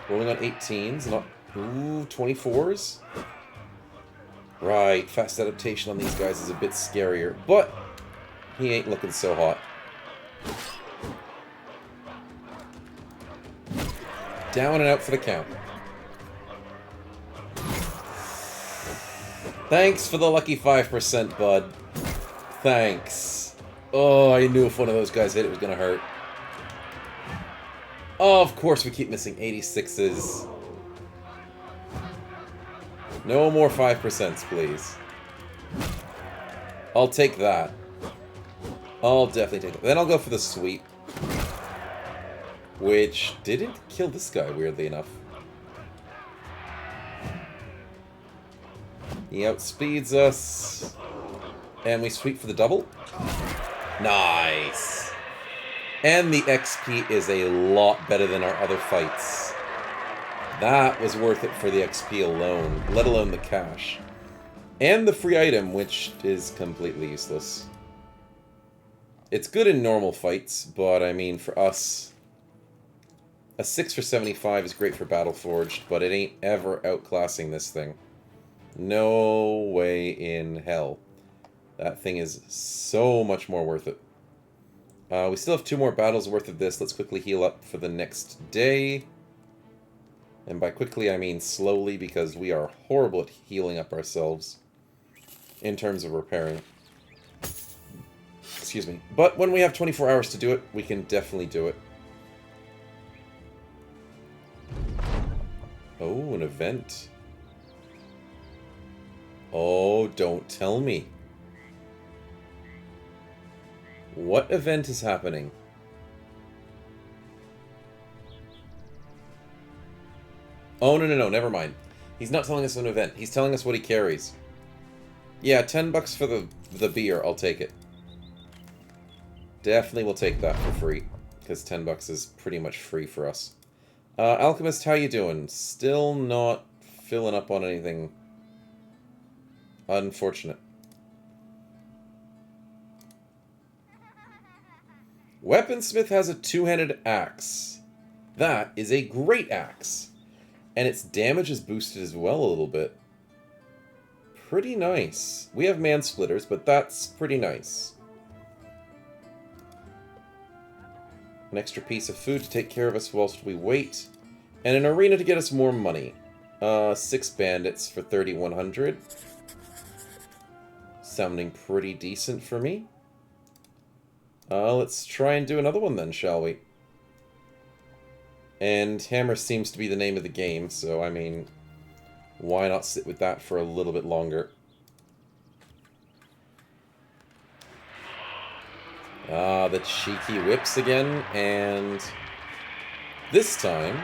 Rolling on 18s, not... Ooh, 24s? Right, fast adaptation on these guys is a bit scarier, but he ain't looking so hot. Down and out for the count. Thanks for the lucky 5%, bud. Thanks. Oh, I knew if one of those guys hit, it was gonna hurt. Oh, of course we keep missing 86s. No more 5%, please. I'll take that. I'll definitely take that. Then I'll go for the sweep. Which didn't kill this guy, weirdly enough. He outspeeds us. And we sweep for the double. Nice. And the XP is a lot better than our other fights. That was worth it for the XP alone, let alone the cash. And the free item, which is completely useless. It's good in normal fights, but I mean, for us, a 6 for 75 is great for Battleforged, but it ain't ever outclassing this thing. No way in hell. That thing is so much more worth it. We still have 2 more battles worth of this. Let's quickly heal up for the next day. And by quickly, I mean slowly, because we are horrible at healing up ourselves in terms of repairing. Excuse me. But when we have 24 hours to do it, we can definitely do it. event. Oh, don't tell me. What event is happening? Oh, no, never mind. He's not telling us an event. He's telling us what he carries. Yeah, $10 for the beer. I'll take it. Definitely will take that for free. Because $10 is pretty much free for us. Alchemist, how you doing? Still not filling up on anything. Unfortunate. Weaponsmith has a two-handed axe. That is a great axe. And its damage is boosted as well a little bit. Pretty nice. We have man-splitters, but that's pretty nice. An extra piece of food to take care of us whilst we wait. And an arena to get us more money. 6 bandits for 3,100. Sounding pretty decent for me. Let's try and do another one then, shall we? And Hammer seems to be the name of the game, so, I mean, why not sit with that for a little bit longer? Ah, the cheeky whips again, and this time,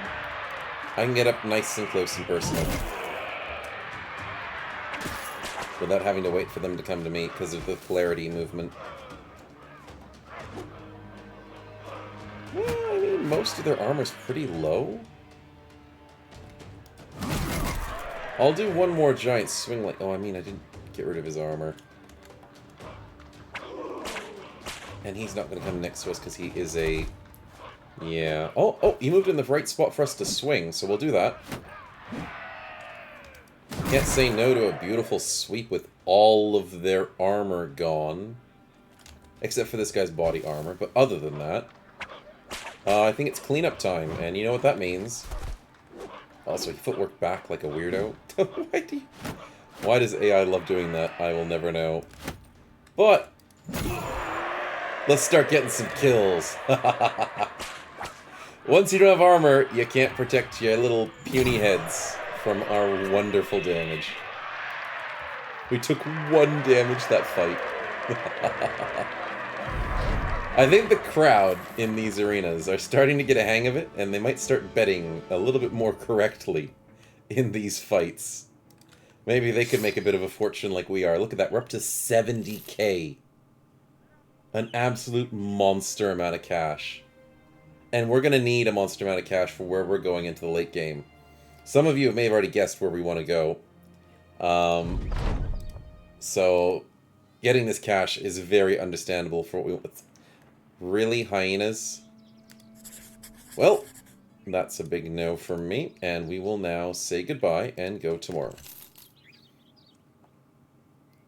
I can get up nice and close and personal. Without having to wait for them to come to me because of the polarity movement. Well, I mean, most of their armor's pretty low. I'll do one more giant swing like... Oh, I mean, I didn't get rid of his armor. And he's not going to come next to us because he is a... Yeah. Oh, he moved in the right spot for us to swing, so we'll do that. Can't say no to a beautiful sweep with all of their armor gone. Except for this guy's body armor, but other than that... I think it's cleanup time, and you know what that means. Also, he footwork back like a weirdo. Why does AI love doing that? I will never know. But... let's start getting some kills. Once you don't have armor, you can't protect your little puny heads from our wonderful damage. We took 1 damage that fight. I think the crowd in these arenas are starting to get a hang of it, and they might start betting a little bit more correctly in these fights. Maybe they could make a bit of a fortune like we are. Look at that, we're up to 70k. An absolute monster amount of cash. And we're going to need a monster amount of cash for where we're going into the late game. Some of you may have already guessed where we want to go. So, getting this cash is very understandable for what we want. Really, hyenas? Well, that's a big no from me, and we will now say goodbye and go tomorrow.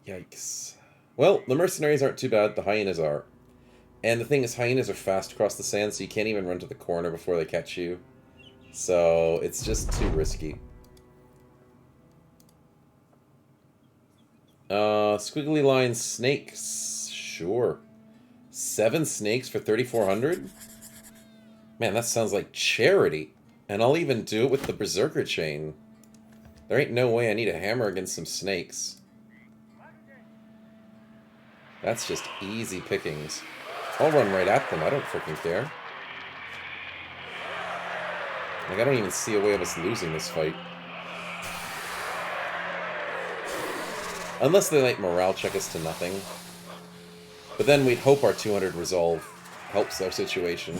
Yikes. Well, the mercenaries aren't too bad, the hyenas are. And the thing is, hyenas are fast across the sand, so you can't even run to the corner before they catch you. So, it's just too risky. Squiggly line snakes. Sure. 7 snakes for 3,400? Man, that sounds like charity. And I'll even do it with the Berserker chain. There ain't no way I need a hammer against some snakes. That's just easy pickings. I'll run right at them, I don't freaking care. Like, I don't even see a way of us losing this fight. Unless they, like, morale check us to nothing. But then we'd hope our 200 resolve helps our situation.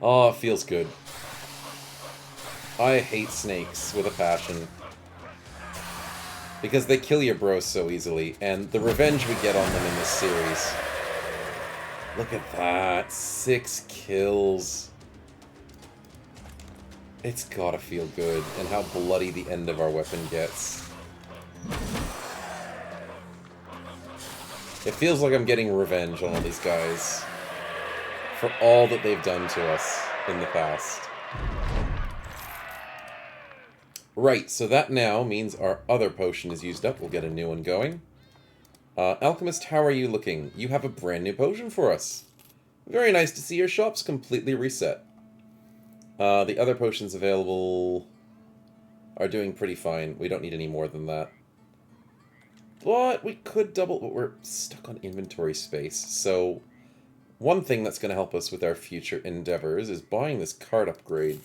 Oh, it feels good. I hate snakes with a passion. Because they kill your bros so easily, and the revenge we get on them in this series. Look at that. 6 kills. It's gotta feel good, and how bloody the end of our weapon gets. It feels like I'm getting revenge on all these guys for all that they've done to us in the past. Right, so that now means our other potion is used up. We'll get a new one going. Alchemist, how are you looking? You have a brand new potion for us. Very nice to see your shop's completely reset. The other potions available are doing pretty fine. We don't need any more than that. But we could double, but we're stuck on inventory space. So one thing that's going to help us with our future endeavors is buying this card upgrade.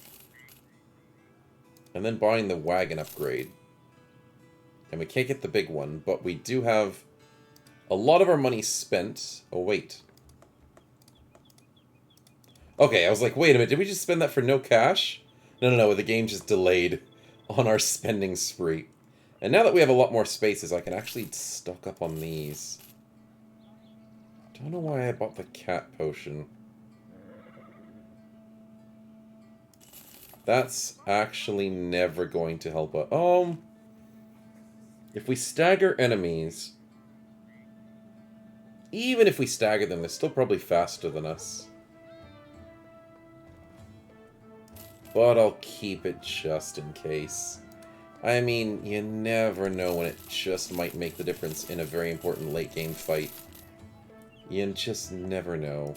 And then buying the wagon upgrade. And we can't get the big one, but we do have a lot of our money spent. Oh, wait. Okay, I was like, wait a minute, did we just spend that for no cash? No, the game just delayed on our spending spree. And now that we have a lot more spaces, I can actually stock up on these. Don't know why I bought the cat potion. That's actually never going to help us. If we stagger enemies, even if we stagger them, they're still probably faster than us. But I'll keep it just in case. I mean, you never know when it just might make the difference in a very important late game fight. You just never know.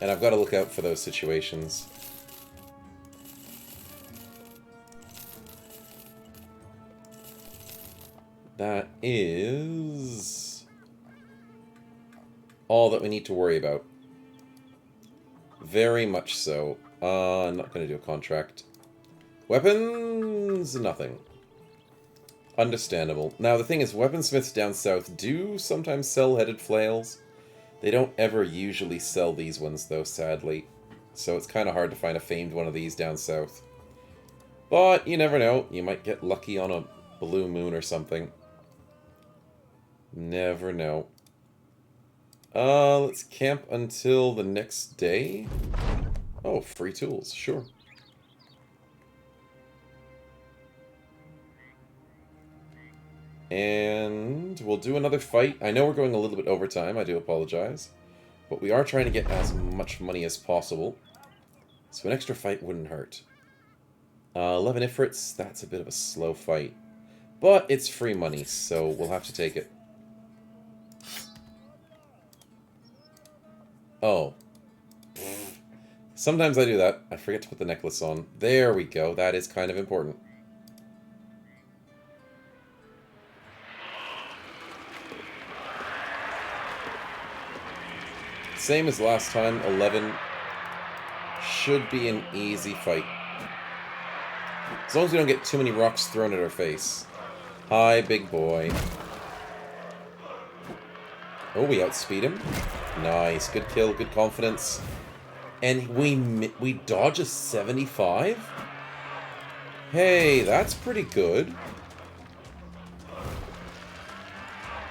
And I've got to look out for those situations. That is all that we need to worry about. Very much so. I'm not going to do a contract. Weapons? Nothing. Understandable. Now, the thing is, weaponsmiths down south do sometimes sell headed flails. They don't ever usually sell these ones, though, sadly. So it's kind of hard to find a famed one of these down south. But you never know. You might get lucky on a blue moon or something. Never know. Let's camp until the next day. Oh, free tools, sure. And we'll do another fight. I know we're going a little bit over time, I do apologize. But we are trying to get as much money as possible. So an extra fight wouldn't hurt. 11 Ifrits, that's a bit of a slow fight. But it's free money, so we'll have to take it. Oh. Sometimes I do that. I forget to put the necklace on. There we go. That is kind of important. Same as last time, 11 should be an easy fight. As long as we don't get too many rocks thrown at our face. Hi, big boy. Oh, we outspeed him. Nice. Good kill, good confidence. And we dodge a 75? Hey, that's pretty good.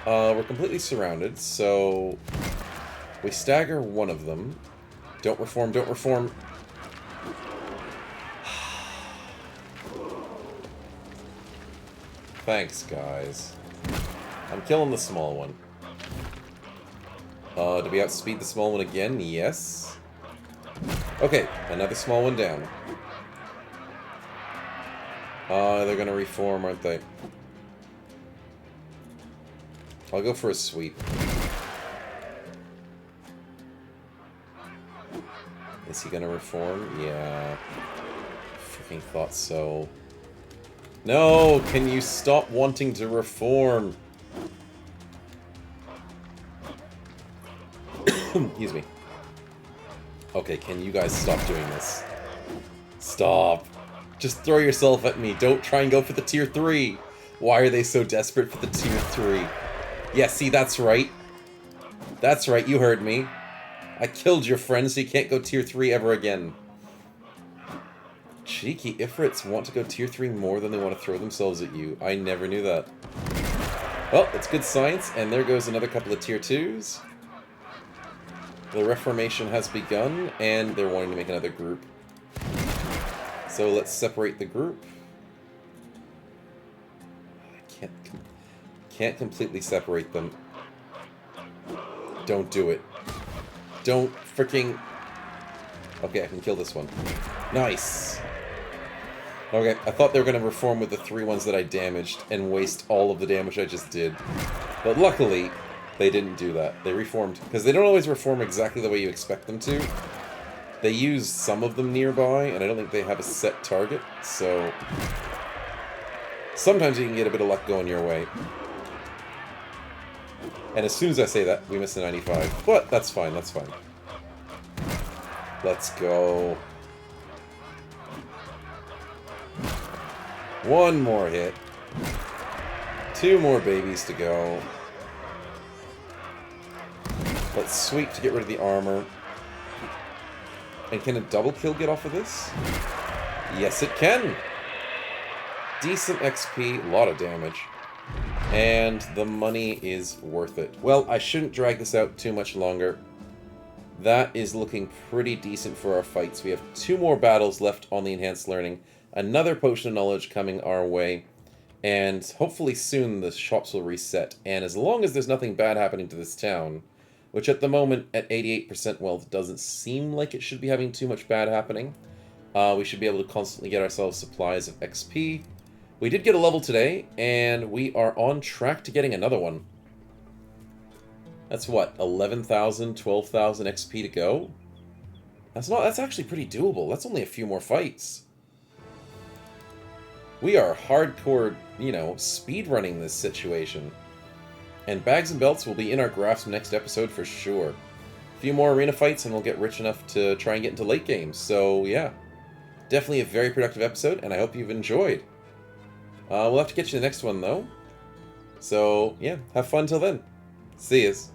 We're completely surrounded, so we stagger one of them. Don't reform, don't reform. Thanks, guys. I'm killing the small one. Do we outspeed the small one again? Yes. Okay, another small one down. They're gonna reform, aren't they? I'll go for a sweep. Is he gonna reform? Yeah. Freaking thought so. No! Can you stop wanting to reform? Excuse me. Okay, can you guys stop doing this? Stop. Just throw yourself at me. Don't try and go for the tier 3. Why are they so desperate for the tier 3? Yeah, see, that's right. That's right, you heard me. I killed your friend, so you can't go tier 3 ever again. Cheeky Ifrits want to go tier 3 more than they want to throw themselves at you. I never knew that. Well, it's good science, and there goes another couple of tier 2s. The Reformation has begun, and they're wanting to make another group. So let's separate the group. I can't completely separate them. Don't do it. Don't freaking... Okay, I can kill this one. Nice! Okay, I thought they were going to reform with the 3 ones that I damaged and waste all of the damage I just did. But luckily, they didn't do that. They reformed. Because they don't always reform exactly the way you expect them to. They use some of them nearby, and I don't think they have a set target, so sometimes you can get a bit of luck going your way. And as soon as I say that, we miss a 95. But that's fine, that's fine. Let's go. One more hit. 2 more babies to go. Let's sweep to get rid of the armor. And can a double kill get off of this? Yes, it can! Decent XP, a lot of damage. And the money is worth it. Well, I shouldn't drag this out too much longer. That is looking pretty decent for our fights. We have 2 more battles left on the Enhanced Learning. Another Potion of Knowledge coming our way. And hopefully soon the shops will reset. And as long as there's nothing bad happening to this town, which at the moment at 88% wealth doesn't seem like it should be having too much bad happening, we should be able to constantly get ourselves supplies of XP. We did get a level today, and we are on track to getting another one. That's what, 11,000, 12,000 XP to go? That's actually pretty doable. That's only a few more fights. We are hardcore, you know, speedrunning this situation. And bags and belts will be in our grasp next episode for sure. A few more arena fights and we'll get rich enough to try and get into late games. So yeah, definitely a very productive episode, and I hope you've enjoyed. We'll have to get you the next one though. So yeah, have fun till then. See yas.